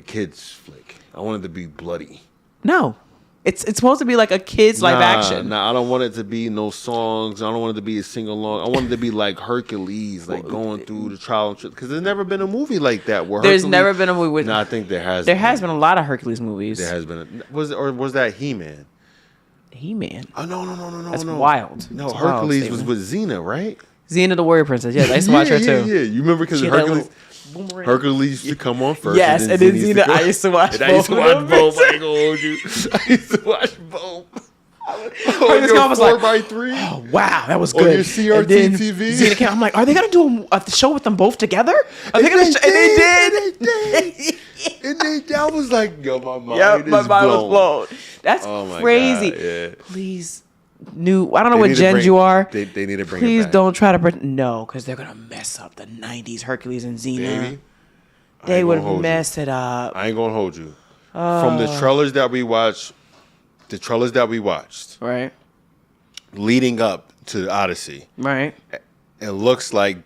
[SPEAKER 1] kid's flick. I want it to be bloody.
[SPEAKER 2] No. It's supposed to be like a kid's live action.
[SPEAKER 1] Nah, I don't want it to be no songs. I don't want it to be a sing-along. I want it to be like Hercules, like going through the trial. Because there's never been a movie like that.
[SPEAKER 2] There's never been a movie with...
[SPEAKER 1] No, I think there has
[SPEAKER 2] been. There has been a lot of Hercules movies.
[SPEAKER 1] There has been. Was that He-Man?
[SPEAKER 2] He-Man?
[SPEAKER 1] Oh, no.
[SPEAKER 2] That's wild.
[SPEAKER 1] No, Hercules was with Xena, right?
[SPEAKER 2] Xena the Warrior Princess. Yeah, I used to watch her too.
[SPEAKER 1] Yeah. You remember because Hercules used to come on first.
[SPEAKER 2] Yes, and then Xena, I used to watch both. I used to watch both.
[SPEAKER 1] I ain't gonna hold you. I used to watch both.
[SPEAKER 2] On your 4x3. Oh wow, that was good.
[SPEAKER 1] On your CRT TV.
[SPEAKER 2] Xena came, I'm like, are they gonna do a show with them both together? Are they gonna? And they did.
[SPEAKER 1] And that was like, yo, my mind was
[SPEAKER 2] blown. That's crazy.
[SPEAKER 1] God, yeah.
[SPEAKER 2] Please. I don't know what gens you are.
[SPEAKER 1] They need to bring
[SPEAKER 2] Please
[SPEAKER 1] it back.
[SPEAKER 2] don't try to no, because they're gonna mess up the '90s Hercules and Xena.
[SPEAKER 1] Baby,
[SPEAKER 2] they would mess it up.
[SPEAKER 1] I ain't gonna hold you. From the trailers that we watched,
[SPEAKER 2] right,
[SPEAKER 1] leading up to Odyssey,
[SPEAKER 2] right,
[SPEAKER 1] it looks like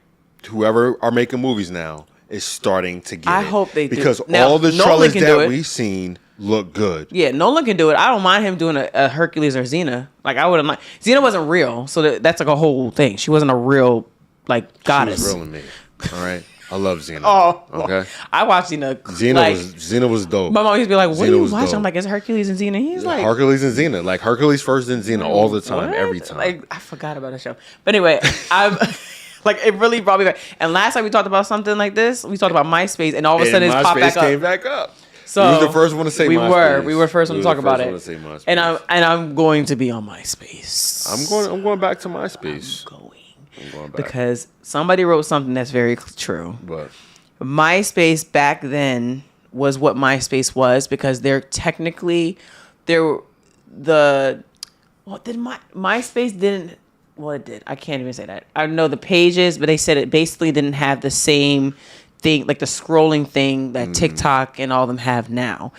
[SPEAKER 1] whoever are making movies now is starting to get.
[SPEAKER 2] I hope they do
[SPEAKER 1] because all the trailers that we've seen look good.
[SPEAKER 2] Yeah, Nolan can do it. I don't mind him doing a Hercules or Xena. Like, I wouldn't mind. Xena wasn't real, so that's like a whole thing. She wasn't a real like goddess.
[SPEAKER 1] She was real to me. All right, I love Xena.
[SPEAKER 2] Okay. I watched Xena.
[SPEAKER 1] Xena was dope.
[SPEAKER 2] My mom used to be like, "What are you watching?" Dope. I'm like, "It's Hercules and Xena." He's like,
[SPEAKER 1] Hercules and Xena, like Hercules first and Xena all the time, every time.
[SPEAKER 2] Like, I forgot about the show, but anyway, I'm. Like, it really brought me back. And last time we talked about something like this, we talked about MySpace, and all of a sudden it's popped back up.
[SPEAKER 1] came back up.
[SPEAKER 2] So
[SPEAKER 1] we was the first one to say MySpace.
[SPEAKER 2] We were first one to talk about it. And I'm going to be on MySpace.
[SPEAKER 1] I'm going back to MySpace.
[SPEAKER 2] I'm going back. Because somebody wrote something that's very true.
[SPEAKER 1] But
[SPEAKER 2] MySpace back then was what MySpace was, because MySpace didn't. Well, it did. I can't even say that. I know the pages, but they said it basically didn't have the same thing, like the scrolling thing that TikTok and all of them have now.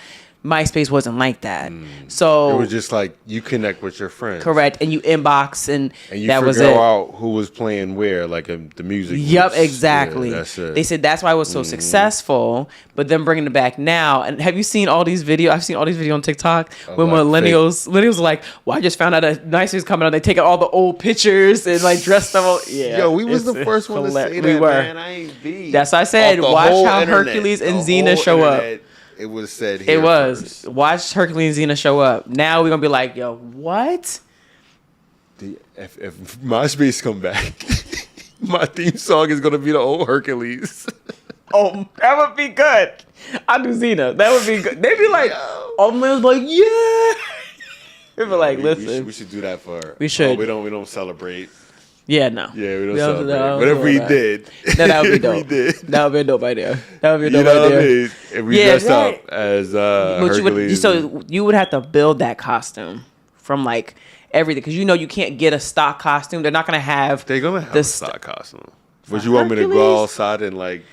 [SPEAKER 2] MySpace wasn't like that. So
[SPEAKER 1] it was just like you connect with your friends.
[SPEAKER 2] Correct. And you inbox and
[SPEAKER 1] you
[SPEAKER 2] that was it.
[SPEAKER 1] figure out who was playing where, like the music.
[SPEAKER 2] Yep, exactly.
[SPEAKER 1] Yeah, that's it.
[SPEAKER 2] They said that's why it was so successful, but then bringing it back now. And have you seen all these videos? I've seen all these videos on TikTok when millennials are like, well, I just found out a MySpace coming out. They take out all the old pictures and like dress them up. Yeah.
[SPEAKER 1] Yo, we was the first one to say that, man. I ain't beat.
[SPEAKER 2] That's what I said. Watch how Hercules and Xena show up.
[SPEAKER 1] It was said here.
[SPEAKER 2] It was. First. Watch Hercules and Xena show up. Now we're going to be like, yo, what?
[SPEAKER 1] If MySpace come back, my theme song is going to be the old Hercules.
[SPEAKER 2] Oh, that would be good. I'll do Xena. That would be good. They'd be like, all the men was like, yeah. They'd be like, listen.
[SPEAKER 1] We should do that for.
[SPEAKER 2] We should.
[SPEAKER 1] We don't celebrate.
[SPEAKER 2] Yeah, no.
[SPEAKER 1] Yeah, we don't celebrate. But if we did,
[SPEAKER 2] no, that would be dope. That would be a dope idea. That would be a dope idea. What I mean?
[SPEAKER 1] If we dressed up as Hercules.
[SPEAKER 2] So you would have to build that costume from like everything, because you can't get a stock costume. They're not gonna have.
[SPEAKER 1] They're gonna have a stock costume. Would you want me to go outside and like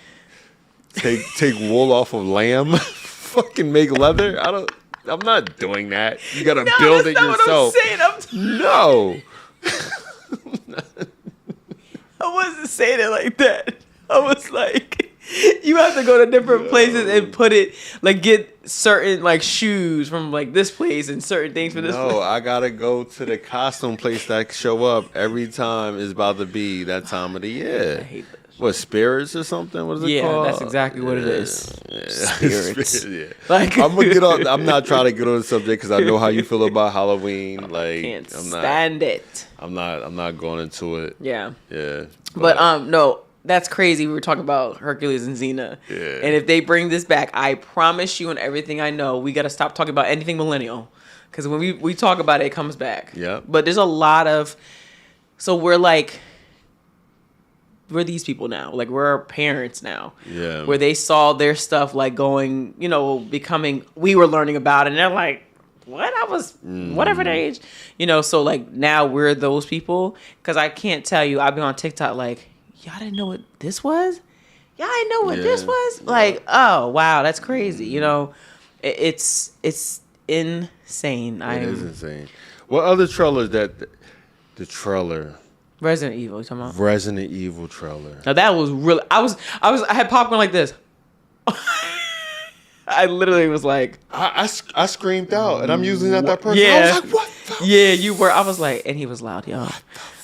[SPEAKER 1] take wool off of lamb, fucking make leather? I'm not doing that. You gotta build it yourself.
[SPEAKER 2] What I'm saying.
[SPEAKER 1] No.
[SPEAKER 2] I wasn't saying it like that. I was like, you have to go to different places and put it, like, get certain, like, shoes from, like, this place and certain things for this place.
[SPEAKER 1] No, I gotta go to the costume place that show up every time it's about to be that time of the year. I hate that. What, spirits or something? What is it called?
[SPEAKER 2] Yeah, that's exactly what it is. Yeah. Spirits.
[SPEAKER 1] Yeah. Like, I'm gonna get on. I'm not trying to get on the subject because I know how you feel about Halloween. Like,
[SPEAKER 2] I can't stand it.
[SPEAKER 1] I'm not going into it.
[SPEAKER 2] Yeah.
[SPEAKER 1] Yeah.
[SPEAKER 2] But no, that's crazy. We were talking about Hercules and Xena.
[SPEAKER 1] Yeah.
[SPEAKER 2] And if they bring this back, I promise you, and everything I know, we got to stop talking about anything millennial, because when we talk about it, it comes back.
[SPEAKER 1] Yeah.
[SPEAKER 2] But there's a lot of. So we're like. We're these people now. Like, we're our parents now.
[SPEAKER 1] Yeah.
[SPEAKER 2] Where they saw their stuff, like, going, becoming, we were learning about it, and they're like, what? I was whatever the age. So, like, now we're those people. Because I can't tell you, I've been on TikTok, like, y'all didn't know what this was? Y'all didn't know what this was? Yeah. Like, oh, wow, that's crazy. It's insane.
[SPEAKER 1] It is insane. What other trailers the trailer...
[SPEAKER 2] Resident Evil, you talking about?
[SPEAKER 1] Resident Evil trailer.
[SPEAKER 2] Now that was really. I had popcorn like this. I literally was like.
[SPEAKER 1] I screamed out, and I'm usually not that person.
[SPEAKER 2] Yeah.
[SPEAKER 1] I was like, what?
[SPEAKER 2] Yeah, you were. I was like, and he was loud, y'all.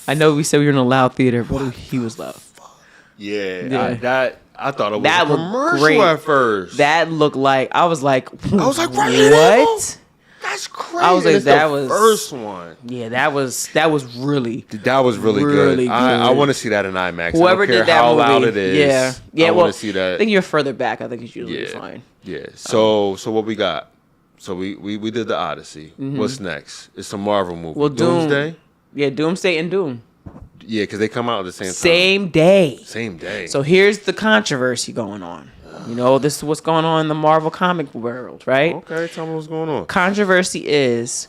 [SPEAKER 2] I know we said we were in a loud theater, but he was loud.
[SPEAKER 1] Yeah. I thought it was a commercial great. At first.
[SPEAKER 2] That looked like. I was like,
[SPEAKER 1] what? That's crazy.
[SPEAKER 2] I was like, that was
[SPEAKER 1] the first one.
[SPEAKER 2] Yeah, that was really.
[SPEAKER 1] That was really good. I want to see that in IMAX.
[SPEAKER 2] Whoever
[SPEAKER 1] I don't care
[SPEAKER 2] did that
[SPEAKER 1] how
[SPEAKER 2] movie,
[SPEAKER 1] loud it is.
[SPEAKER 2] Yeah.
[SPEAKER 1] I want to see that.
[SPEAKER 2] I think you're further back. I think it's usually fine.
[SPEAKER 1] Yeah. So what we got? So we did the Odyssey. Mm-hmm. What's next? It's a Marvel movie.
[SPEAKER 2] Well,
[SPEAKER 1] Doomsday.
[SPEAKER 2] Yeah, Doomsday and Doom.
[SPEAKER 1] Yeah, because they come out at the same time.
[SPEAKER 2] Same day. So here's the controversy going on. This is what's going on in the Marvel comic world, right?
[SPEAKER 1] Okay, tell me what's going on.
[SPEAKER 2] Controversy is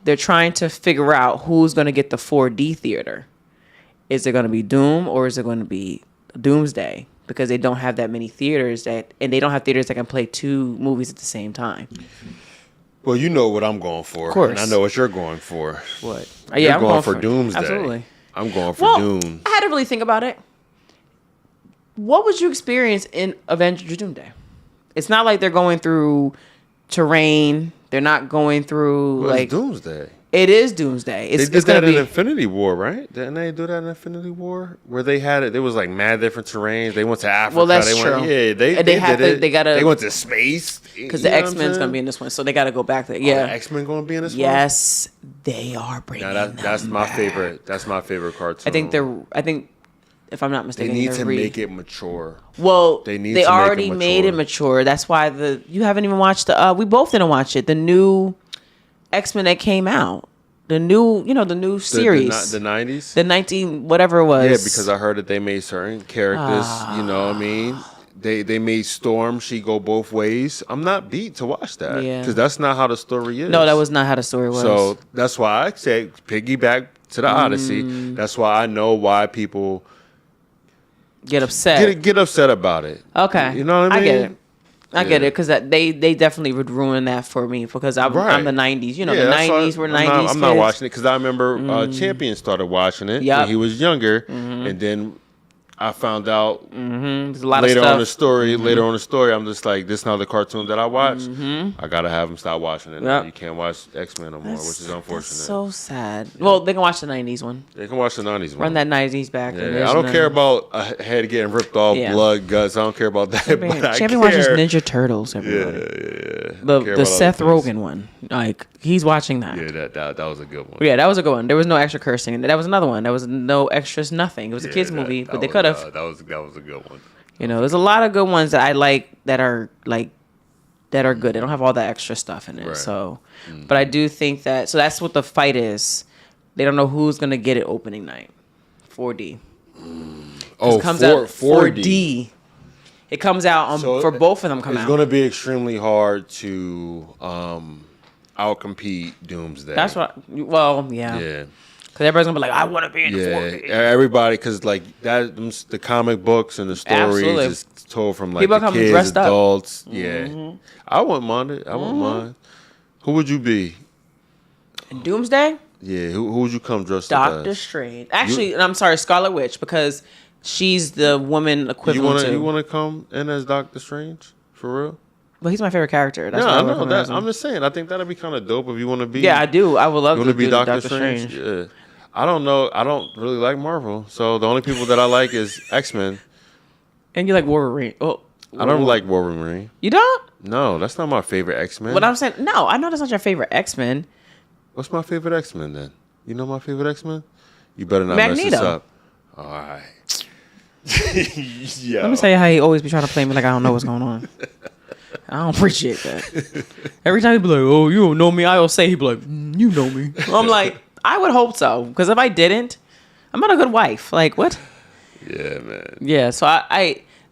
[SPEAKER 2] they're trying to figure out who's going to get the 4D theater. Is it going to be Doom or is it going to be Doomsday? Because they don't have that many theaters and they don't have theaters that can play two movies at the same time.
[SPEAKER 1] Well, you know what I'm going for. Of course. And I know what you're going for.
[SPEAKER 2] What?
[SPEAKER 1] I'm going for Doomsday. Absolutely. I'm going for Doom.
[SPEAKER 2] I had to really think about it. What would you experience in Avengers Doomsday? It's not like they're going through terrain. They're not going through
[SPEAKER 1] it's Doomsday.
[SPEAKER 2] It is Doomsday.
[SPEAKER 1] They did that in Infinity War, right? Didn't they do that in Infinity War? Where they had it, there was like mad different terrains. They went to Africa.
[SPEAKER 2] Well, that's true.
[SPEAKER 1] They went to space.
[SPEAKER 2] Because the X-Men's going to be in this one, so they got to go back there. Yeah,
[SPEAKER 1] the X-Men going to be in this one.
[SPEAKER 2] Yes, they are bringing.
[SPEAKER 1] That's my favorite. That's my favorite cartoon.
[SPEAKER 2] I think. If I'm not mistaken,
[SPEAKER 1] they need to make it mature.
[SPEAKER 2] Well, they already made it mature. That's why you haven't even watched we both didn't watch it. The new X-Men that came out, the new series,
[SPEAKER 1] the 90s,
[SPEAKER 2] the 19 whatever it was.
[SPEAKER 1] Yeah, because I heard that they made certain characters. You know what I mean? They made Storm. She go both ways. I'm not beat to watch that because that's not how the story is.
[SPEAKER 2] No, that was not how the story was.
[SPEAKER 1] So that's why I said piggyback to the Odyssey. That's why I know why people.
[SPEAKER 2] Get upset.
[SPEAKER 1] Get upset about it.
[SPEAKER 2] Okay.
[SPEAKER 1] You know what I mean?
[SPEAKER 2] I get it because they definitely would ruin that for me because I'm the 90s. The 90s were 90s.
[SPEAKER 1] I'm not watching it because I remember Champion started watching it when he was younger, and then I found out
[SPEAKER 2] there's a lot
[SPEAKER 1] later
[SPEAKER 2] of stuff.
[SPEAKER 1] on the story. Later on the story, I'm just like, this is not the cartoon that I watched. I gotta have him stop watching it. Yep. You can't watch X-Men no more, which is unfortunate. That's
[SPEAKER 2] so sad. Yeah. Well, they can watch the 90s one.
[SPEAKER 1] They can watch the 90s one.
[SPEAKER 2] Run that 90s back.
[SPEAKER 1] Yeah. I don't care about a head getting ripped off, blood, guts. I don't care about that.
[SPEAKER 2] Champion watches Ninja Turtles. Everybody.
[SPEAKER 1] Yeah.
[SPEAKER 2] The Seth Rogen one. Like he's watching that.
[SPEAKER 1] Yeah, that was a good one.
[SPEAKER 2] Yeah, that was a good one. There was no extra cursing. That was another one. There was no extras. Nothing. It was a kids movie, but they could have.
[SPEAKER 1] That was a good one.
[SPEAKER 2] There's a lot of good ones that I like that are good. They don't have all that extra stuff in it. Right. So, but I do think that. So that's what the fight is. They don't know who's gonna get it opening night 4D.
[SPEAKER 1] Oh,
[SPEAKER 2] it comes out
[SPEAKER 1] 4D.
[SPEAKER 2] 4D. It comes out for both of them.
[SPEAKER 1] It's going to be extremely hard to outcompete Doomsday.
[SPEAKER 2] That's what. Well, yeah.
[SPEAKER 1] Yeah.
[SPEAKER 2] Because everybody's gonna be like, I want to be in the 4D.
[SPEAKER 1] Everybody, because like that, the comic books and the stories is told from like
[SPEAKER 2] people
[SPEAKER 1] the
[SPEAKER 2] come
[SPEAKER 1] kids,
[SPEAKER 2] dressed
[SPEAKER 1] adults.
[SPEAKER 2] up.
[SPEAKER 1] Yeah,
[SPEAKER 2] Mm-hmm.
[SPEAKER 1] I wouldn't mind it. I wouldn't mind. Who would you be?
[SPEAKER 2] Doomsday?
[SPEAKER 1] Yeah, who would you come dressed up as?
[SPEAKER 2] Doctor Strange. Actually, I'm sorry, Scarlet Witch, because she's the woman equivalent to.
[SPEAKER 1] You want to come in as Doctor Strange for real?
[SPEAKER 2] Well, he's my favorite character. That's
[SPEAKER 1] I know that. I'm just saying. I think that'd be kind of dope if you want to be.
[SPEAKER 2] Yeah, I do. I would love to
[SPEAKER 1] be Doctor Strange. Yeah. I don't know. I don't really like Marvel, so the only people that I like is X-Men.
[SPEAKER 2] And you like Wolverine? Oh,
[SPEAKER 1] I don't like Wolverine.
[SPEAKER 2] You don't?
[SPEAKER 1] No, that's not my favorite X-Men.
[SPEAKER 2] What I'm saying, no, I know that's not your favorite X-Men.
[SPEAKER 1] What's my favorite X-Men then? You know my favorite X-Men? You better not
[SPEAKER 2] Magneto.
[SPEAKER 1] mess this up. All right.
[SPEAKER 2] Yo. Let me tell you how he always be trying to play me like I don't know what's going on. I don't appreciate that. Every time he be like, "Oh, you don't know me," I will say he be like, "You know me." I'm like, I would hope so, because if I didn't, I'm not a good wife. Like what?
[SPEAKER 1] Yeah, man.
[SPEAKER 2] Yeah, so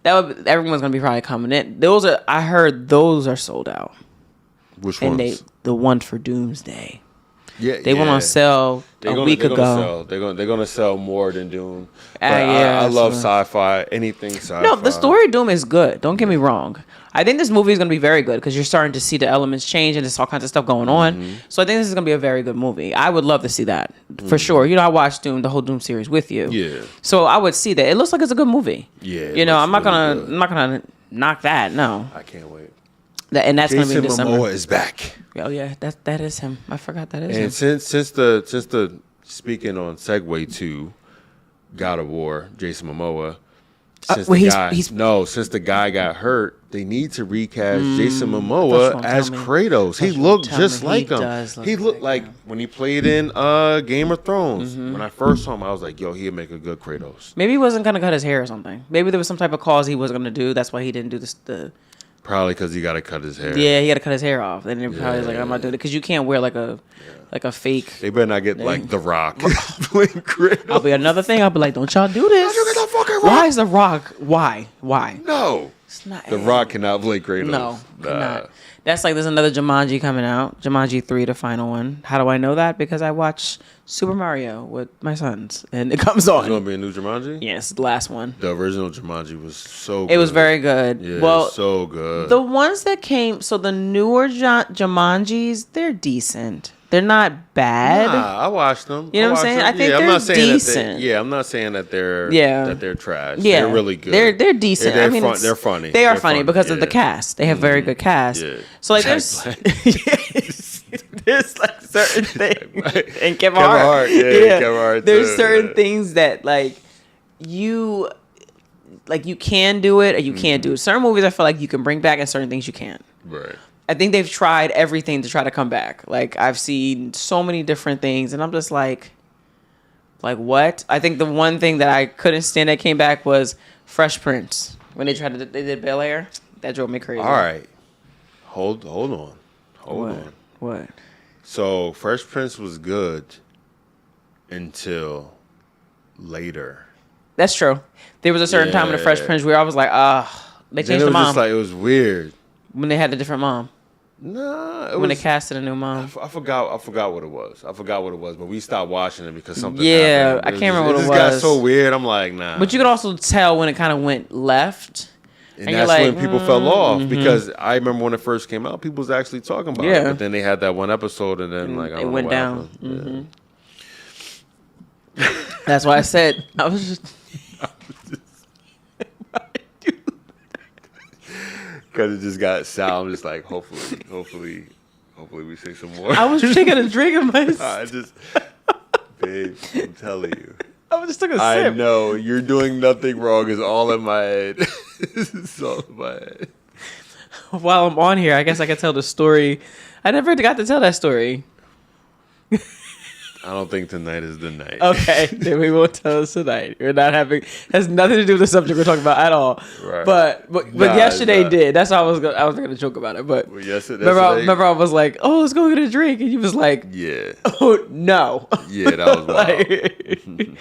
[SPEAKER 2] everyone's gonna be probably coming in. I heard those are sold out.
[SPEAKER 1] Which ones?
[SPEAKER 2] The one for Doomsday.
[SPEAKER 1] Yeah,
[SPEAKER 2] they went on sale a week ago.
[SPEAKER 1] They're gonna sell more than Doom.
[SPEAKER 2] Yeah,
[SPEAKER 1] I love sci-fi. Anything sci-fi.
[SPEAKER 2] No, the story of Doom is good. Don't get me wrong. I think this movie is going to be very good because you're starting to see the elements change and there's all kinds of stuff going on. So I think this is going to be a very good movie. I would love to see that for sure. You know, I watched the whole Doom series with you.
[SPEAKER 1] Yeah.
[SPEAKER 2] So I would see that. It looks like it's a good movie.
[SPEAKER 1] Yeah.
[SPEAKER 2] You know, I'm not gonna knock that. No.
[SPEAKER 1] I can't wait.
[SPEAKER 2] And that's going to be in
[SPEAKER 1] Jason
[SPEAKER 2] December.
[SPEAKER 1] Momoa is back.
[SPEAKER 2] Oh yeah, that is him. I forgot that is him.
[SPEAKER 1] And since the speaking on segue to God of War, Jason Momoa. Since the guy got hurt, they need to recast Jason Momoa as Kratos. He looked just like him. He looked like when he played in Game of Thrones. When I first saw him, I was like, yo, he'd make a good Kratos.
[SPEAKER 2] Maybe he wasn't going to cut his hair or something. Maybe there was some type of cause he wasn't going to do. That's why he didn't do this.
[SPEAKER 1] Probably because he got to cut his hair.
[SPEAKER 2] Yeah, he got to cut his hair off. And then probably was like, I'm not doing it. Because you can't wear like a fake.
[SPEAKER 1] They better not get like The Rock playing Kratos.
[SPEAKER 2] I'll be another thing. I'll be like, don't y'all do this.
[SPEAKER 1] You get the fucking Rock.
[SPEAKER 2] Why is The Rock? Why?
[SPEAKER 1] No.
[SPEAKER 2] It's not.
[SPEAKER 1] The Rock cannot play Kratos.
[SPEAKER 2] No, cannot. That's like there's another Jumanji coming out. Jumanji 3, the final one. How do I know that? Because I watch Super Mario with my sons, and it comes on.
[SPEAKER 1] There's going to be a new Jumanji?
[SPEAKER 2] Yes, the last one.
[SPEAKER 1] The original Jumanji was so good.
[SPEAKER 2] It was very good.
[SPEAKER 1] Yeah,
[SPEAKER 2] well,
[SPEAKER 1] so good.
[SPEAKER 2] The ones that came, so the newer Jumanjis, they're decent. They're not bad.
[SPEAKER 1] Nah, I watched them.
[SPEAKER 2] You know what I'm saying? I think they're decent.
[SPEAKER 1] I'm not saying that they're trash.
[SPEAKER 2] Yeah,
[SPEAKER 1] they're really good.
[SPEAKER 2] They're decent.
[SPEAKER 1] They're funny.
[SPEAKER 2] They are funny because of the cast. They have very good cast. Yeah. So like there's like certain things and Kevin Hart.
[SPEAKER 1] Kevin Hart.
[SPEAKER 2] There's certain things that like you can do it or you can't do it. Certain movies I feel like you can bring back and certain things you can't.
[SPEAKER 1] Right.
[SPEAKER 2] I think they've tried everything to try to come back. Like I've seen so many different things, and I'm just like what? I think the one thing that I couldn't stand that came back was Fresh Prince when they did Bel Air. That drove me crazy.
[SPEAKER 1] All right, hold on.
[SPEAKER 2] What?
[SPEAKER 1] So Fresh Prince was good until later.
[SPEAKER 2] That's true. There was a certain time in the Fresh Prince where I was like, they changed the mom.
[SPEAKER 1] Just like it was weird.
[SPEAKER 2] When they had a different mom.
[SPEAKER 1] Nah,
[SPEAKER 2] when they casted a new mom.
[SPEAKER 1] I forgot what it was. But we stopped watching it because something
[SPEAKER 2] happened.
[SPEAKER 1] I
[SPEAKER 2] can't remember what it was.
[SPEAKER 1] It got so weird. I'm like, nah.
[SPEAKER 2] But you could also tell when it kind of went left.
[SPEAKER 1] And that's when people fell off because I remember when it first came out, people was actually talking about it. But then they had that one episode and then like I don't know
[SPEAKER 2] went
[SPEAKER 1] what
[SPEAKER 2] down.
[SPEAKER 1] Happened.
[SPEAKER 2] That's why I said I was just.
[SPEAKER 1] Because it just got sound. I'm just like, hopefully we say some more.
[SPEAKER 2] I was taking a drink of my.
[SPEAKER 1] Babe, I'm telling you.
[SPEAKER 2] I just took a sip.
[SPEAKER 1] I know you're doing nothing wrong. It's all in my head. It's all in my head.
[SPEAKER 2] While I'm on here, I guess I could tell the story. I never got to tell that story.
[SPEAKER 1] I don't think tonight is the night.
[SPEAKER 2] Okay, then we won't tell us tonight. We're not having, has nothing to do with the subject we're talking about at all. Right. But yesterday did. That's how I was gonna joke about it. But remember I was like, oh, let's go get a drink, and you was like,
[SPEAKER 1] yeah.
[SPEAKER 2] Oh no.
[SPEAKER 1] Yeah, that was wild.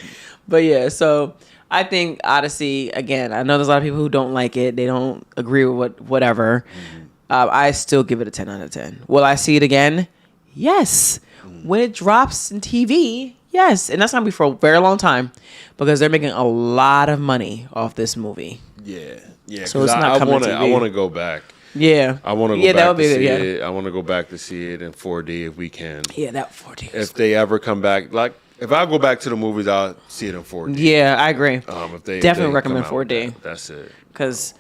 [SPEAKER 2] But yeah, so I think Odyssey, again, I know there's a lot of people who don't like it. They don't agree with whatever. Mm-hmm. I still give it a 10 out of 10. Will I see it again? Yes. When it drops in TV, yes. And that's going to be for a very long time because they're making a lot of money off this movie.
[SPEAKER 1] Yeah. Yeah.
[SPEAKER 2] So it's not coming to TV.
[SPEAKER 1] I want to go back.
[SPEAKER 2] Yeah.
[SPEAKER 1] I want to go back to see it. I want to go back to see it in 4D if we can.
[SPEAKER 2] Yeah, that 4D.
[SPEAKER 1] If they ever come back, like, if I go back to the movies, I'll see it in 4D.
[SPEAKER 2] Yeah, I agree.
[SPEAKER 1] If they
[SPEAKER 2] definitely recommend 4D.
[SPEAKER 1] That's it.
[SPEAKER 2] Because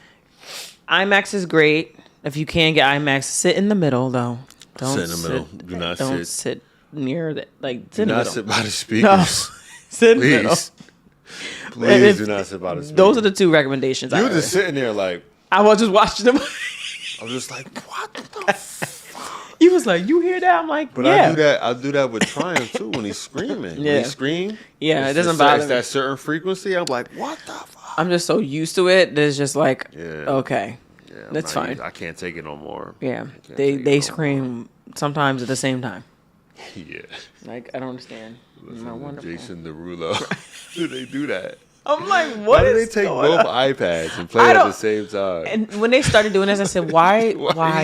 [SPEAKER 2] IMAX is great. If you can get IMAX, sit in the middle though.
[SPEAKER 1] Don't sit in the middle. Do not sit.
[SPEAKER 2] Don't sit near the
[SPEAKER 1] Do not sit by the speakers.
[SPEAKER 2] No. Sit in the middle.
[SPEAKER 1] Please do not sit by the speakers.
[SPEAKER 2] Those are the two recommendations.
[SPEAKER 1] You were just sitting there like
[SPEAKER 2] I was just watching them.
[SPEAKER 1] I was just like, what the fuck?
[SPEAKER 2] He was like, you hear that? I'm like,
[SPEAKER 1] but
[SPEAKER 2] yeah.
[SPEAKER 1] I do that with Triumph too when he's screaming.
[SPEAKER 2] Yeah.
[SPEAKER 1] When he scream.
[SPEAKER 2] Yeah, it doesn't bother me.
[SPEAKER 1] That certain frequency. I'm like, what the fuck?
[SPEAKER 2] I'm just so used to it that it's just like, okay.
[SPEAKER 1] Yeah,
[SPEAKER 2] that's fine.
[SPEAKER 1] I can't take it no more.
[SPEAKER 2] Yeah, they scream sometimes at the same time.
[SPEAKER 1] Yeah.
[SPEAKER 2] Like, I don't understand.
[SPEAKER 1] Jason Derulo. Do they do that?
[SPEAKER 2] I'm like, what?
[SPEAKER 1] Why do they take both iPads and play at the same time?
[SPEAKER 2] And when they started doing this, I said, why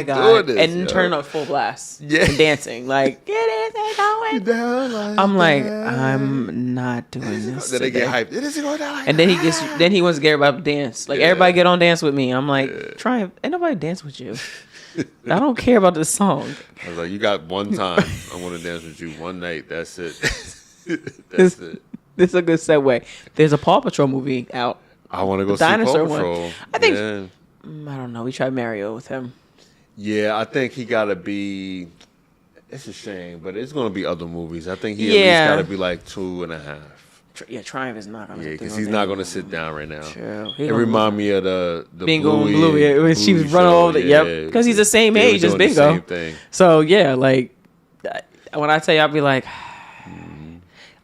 [SPEAKER 2] God? This, and turn up full blast. Yeah. And dancing. Like, get it, going down. I'm like, I'm not doing this.
[SPEAKER 1] Then they get hyped. It isn't going down like
[SPEAKER 2] and then he wants to get everybody to dance. Like, everybody get on dance with me. I'm like, try it. Ain't nobody dance with you. I don't care about this song.
[SPEAKER 1] I was like, you got one time. I want to dance with you one night. That's it. That's it.
[SPEAKER 2] This is a good segue. There's a Paw Patrol movie out.
[SPEAKER 1] I want to go see Paw Patrol.
[SPEAKER 2] One. I think, I don't know. We tried Mario with him.
[SPEAKER 1] Yeah, I think he got to be, it's a shame, but it's going to be other movies. I think he at least got to be like 2.5.
[SPEAKER 2] Yeah, Triumph is not going to.
[SPEAKER 1] Yeah, because he's not going to sit down right now.
[SPEAKER 2] True.
[SPEAKER 1] It reminds me of the
[SPEAKER 2] Bingo and Bluey. When she was running all over. Yep. Because he's the same age as Bingo. Same thing. So yeah, like when I tell you, I'll be like,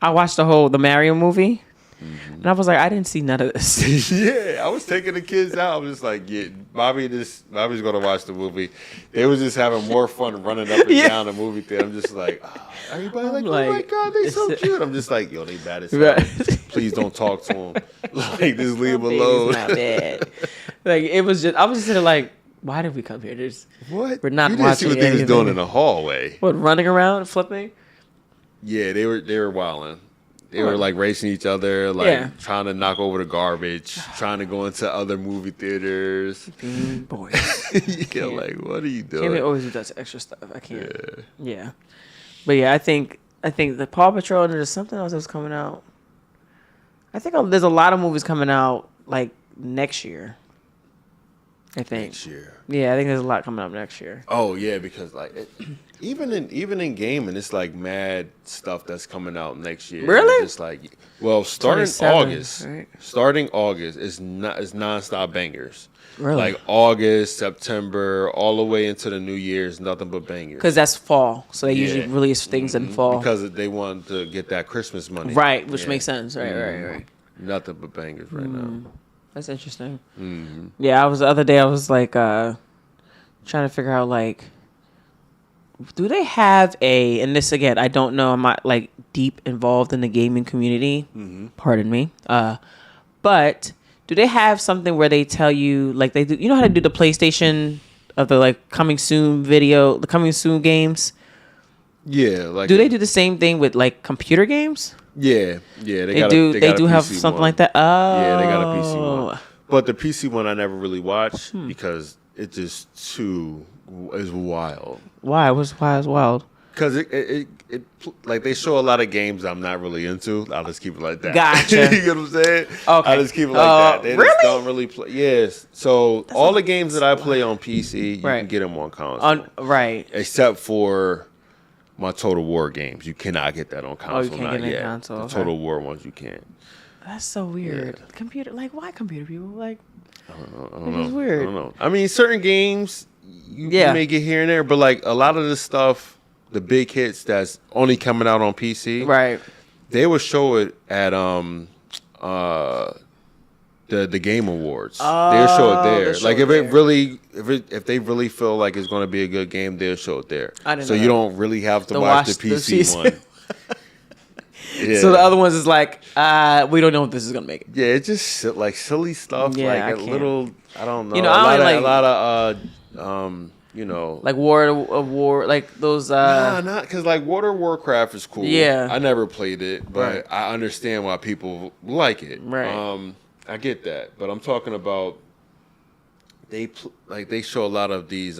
[SPEAKER 2] I watched the Mario movie. And I was like, I didn't see none of this.
[SPEAKER 1] Yeah, I was taking the kids out. I was just like, yeah, Bobby's going to watch the movie. They was just having more fun running up and down the movie theater. I'm just like, everybody like, oh my God, they so cute. I'm just like, yo, they bad as hell. Please don't talk to them. Like, just leave them alone.
[SPEAKER 2] It's not bad. Like, it was just, I was just sitting like, why did we come here?
[SPEAKER 1] What?
[SPEAKER 2] We're not
[SPEAKER 1] you
[SPEAKER 2] watching.
[SPEAKER 1] You didn't see what they was doing in the hallway.
[SPEAKER 2] What, running around and flipping?
[SPEAKER 1] Yeah, they were wilding. They were like racing each other, like trying to knock over the garbage, trying to go into other movie theaters.
[SPEAKER 2] Boys.
[SPEAKER 1] Yeah, like what are you doing?
[SPEAKER 2] Can't always do that extra stuff. I can't. Yeah. But yeah, I think the Paw Patrol and there's something else that's coming out. I think there's a lot of movies coming out like next year. I think.
[SPEAKER 1] Next year.
[SPEAKER 2] Yeah, I think there's a lot coming up next year.
[SPEAKER 1] Oh yeah, because like even in gaming, it's like mad stuff that's coming out next year.
[SPEAKER 2] Really?
[SPEAKER 1] It's like starting August. Right? Starting August is nonstop bangers.
[SPEAKER 2] Really?
[SPEAKER 1] Like August, September, all the way into the New Year's, nothing but bangers.
[SPEAKER 2] Because that's fall, so they usually release things in fall.
[SPEAKER 1] Because they want to get that Christmas money.
[SPEAKER 2] Right, which makes sense. Right.
[SPEAKER 1] Nothing but bangers right now.
[SPEAKER 2] That's interesting.
[SPEAKER 1] Mm-hmm.
[SPEAKER 2] Yeah, the other day I was like trying to figure out like, do they have and this again, I don't know, I'm not like deep involved in the gaming community. Mm-hmm. Pardon me. But do they have something where they tell you like they do? You know how to do the PlayStation of the like coming soon video, the coming soon games.
[SPEAKER 1] Yeah, like
[SPEAKER 2] do they do the same thing with like computer games?
[SPEAKER 1] Yeah, they
[SPEAKER 2] do have something like that. Oh,
[SPEAKER 1] yeah, they got a PC one, but the PC one I never really watched because it just is wild.
[SPEAKER 2] Why? Why is wild?
[SPEAKER 1] Because it like they show a lot of games I'm not really into. I'll just keep it like that.
[SPEAKER 2] Gotcha.
[SPEAKER 1] You know what I'm saying?
[SPEAKER 2] Okay.
[SPEAKER 1] I'll just keep it like that. They
[SPEAKER 2] really?
[SPEAKER 1] just don't really play. Yes. So all the games that I play on PC, you can get them on console.
[SPEAKER 2] Right.
[SPEAKER 1] Except for my Total War games. You cannot get that on console.
[SPEAKER 2] Oh, you can't get it on console.
[SPEAKER 1] The Total War ones you can't.
[SPEAKER 2] That's so weird. Yeah. Computer, like, why computer people? Like,
[SPEAKER 1] I don't know.
[SPEAKER 2] It's weird.
[SPEAKER 1] I don't know. I mean, certain games you may get here and there, but like a lot of the stuff, the big hits that's only coming out on PC,
[SPEAKER 2] right?
[SPEAKER 1] They will show it at the Game Awards. They'll show it there. Like if they really feel like it's going to be a good game, they'll show it there.
[SPEAKER 2] I didn't
[SPEAKER 1] so
[SPEAKER 2] know
[SPEAKER 1] you
[SPEAKER 2] that.
[SPEAKER 1] don't really have to watch the PC one.
[SPEAKER 2] Yeah. So the other ones is like, we don't know if this is gonna make it.
[SPEAKER 1] Yeah, it's just like silly stuff.
[SPEAKER 2] Yeah,
[SPEAKER 1] like little, I don't know.
[SPEAKER 2] You know, a lot
[SPEAKER 1] of you know,
[SPEAKER 2] like war, like those.
[SPEAKER 1] Not because like Warcraft is cool.
[SPEAKER 2] Yeah,
[SPEAKER 1] I never played it, but I understand why people like it.
[SPEAKER 2] Right.
[SPEAKER 1] I get that, but I'm talking about they show a lot of these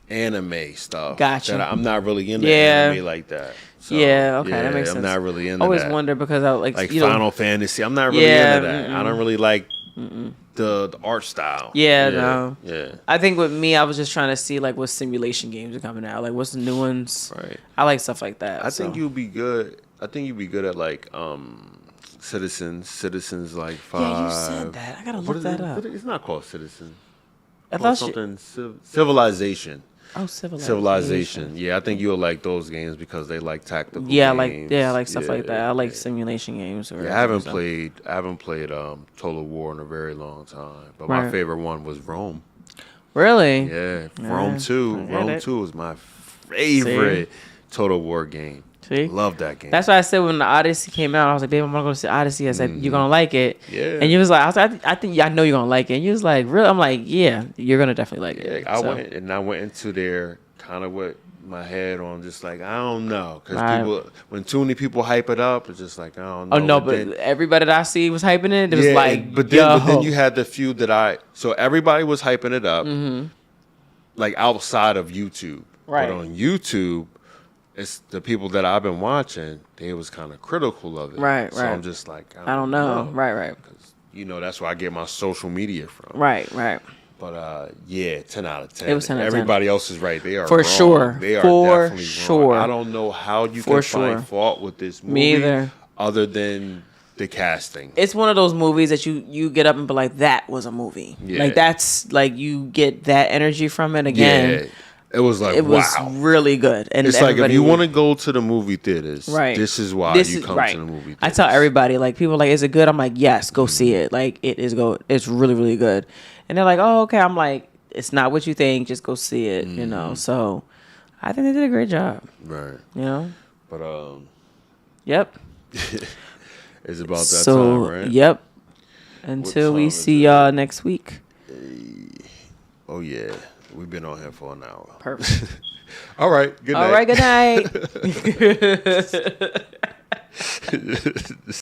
[SPEAKER 1] anime stuff.
[SPEAKER 2] Gotcha.
[SPEAKER 1] That I'm not really into anime like that. So,
[SPEAKER 2] okay, that makes sense.
[SPEAKER 1] I'm not really into
[SPEAKER 2] I always
[SPEAKER 1] that.
[SPEAKER 2] wonder because I like
[SPEAKER 1] Final Fantasy. I'm not really into that. I don't really like the art style.
[SPEAKER 2] No.
[SPEAKER 1] Yeah.
[SPEAKER 2] I think with me, I was just trying to see like what simulation games are coming out. Like what's the new ones?
[SPEAKER 1] Right.
[SPEAKER 2] I like stuff like that.
[SPEAKER 1] I think you'll be good. I think you'd be good at like Citizens like 5.
[SPEAKER 2] Yeah, you said that. I gotta look that up.
[SPEAKER 1] It's not called Citizen.
[SPEAKER 2] I thought
[SPEAKER 1] something Civilization.
[SPEAKER 2] Oh, Civilization.
[SPEAKER 1] Civilization. Yeah, I think you'll like those games because they like tactical games.
[SPEAKER 2] I like stuff like that. I like simulation games.
[SPEAKER 1] I haven't played Total War in a very long time. But my favorite one was Rome.
[SPEAKER 2] Really?
[SPEAKER 1] Yeah, Rome 2. Rome 2 was my favorite Total War game.
[SPEAKER 2] See?
[SPEAKER 1] Love that game.
[SPEAKER 2] That's why I said when the Odyssey came out, I was like, babe, I'm gonna go see Odyssey. I said, you're gonna like it.
[SPEAKER 1] Yeah.
[SPEAKER 2] And you was like, I know you're gonna like it. And you was like, really? I'm like, yeah, you're gonna definitely like it.
[SPEAKER 1] I went into there kind of with my head on, just like, I don't know, because when too many people hype it up, it's just like, I don't know.
[SPEAKER 2] Oh no, but everybody that I see was hyping it. It was like,
[SPEAKER 1] but then you had the few so everybody was hyping it up, like outside of YouTube.
[SPEAKER 2] Right.
[SPEAKER 1] But on YouTube, it's the people that I've been watching, they was kind of critical of it.
[SPEAKER 2] Right.
[SPEAKER 1] So I'm just like,
[SPEAKER 2] I don't know. Right.
[SPEAKER 1] Because, that's where I get my social media from.
[SPEAKER 2] Right.
[SPEAKER 1] But 10 out of 10.
[SPEAKER 2] It was 10 out of 10.
[SPEAKER 1] Everybody else is right. They are
[SPEAKER 2] for
[SPEAKER 1] wrong.
[SPEAKER 2] sure.
[SPEAKER 1] They are
[SPEAKER 2] for
[SPEAKER 1] definitely
[SPEAKER 2] sure.
[SPEAKER 1] wrong. I don't know how you can find fault with this movie.
[SPEAKER 2] Me either.
[SPEAKER 1] Other than the casting.
[SPEAKER 2] It's one of those movies that you get up and be like, that was a movie.
[SPEAKER 1] Yeah.
[SPEAKER 2] Like that's like you get that energy from it again.
[SPEAKER 1] Yeah. It was like,
[SPEAKER 2] it was
[SPEAKER 1] wow.
[SPEAKER 2] really good. And
[SPEAKER 1] it's like if you want to go to the movie theaters,
[SPEAKER 2] right.
[SPEAKER 1] this is why you come to the movie theaters.
[SPEAKER 2] I tell everybody, like people are like, is it good? I'm like, yes, go see it. Like it's really, really good. And they're like, oh, okay. I'm like, it's not what you think. Just go see it, you know. So I think they did a great job.
[SPEAKER 1] Right.
[SPEAKER 2] You know?
[SPEAKER 1] But
[SPEAKER 2] yep.
[SPEAKER 1] It's about that time, right?
[SPEAKER 2] Yep. Until we see y'all next week.
[SPEAKER 1] Oh yeah. We've been on here for an hour.
[SPEAKER 2] Perfect.
[SPEAKER 1] All right. Good night.
[SPEAKER 2] All right. Good night.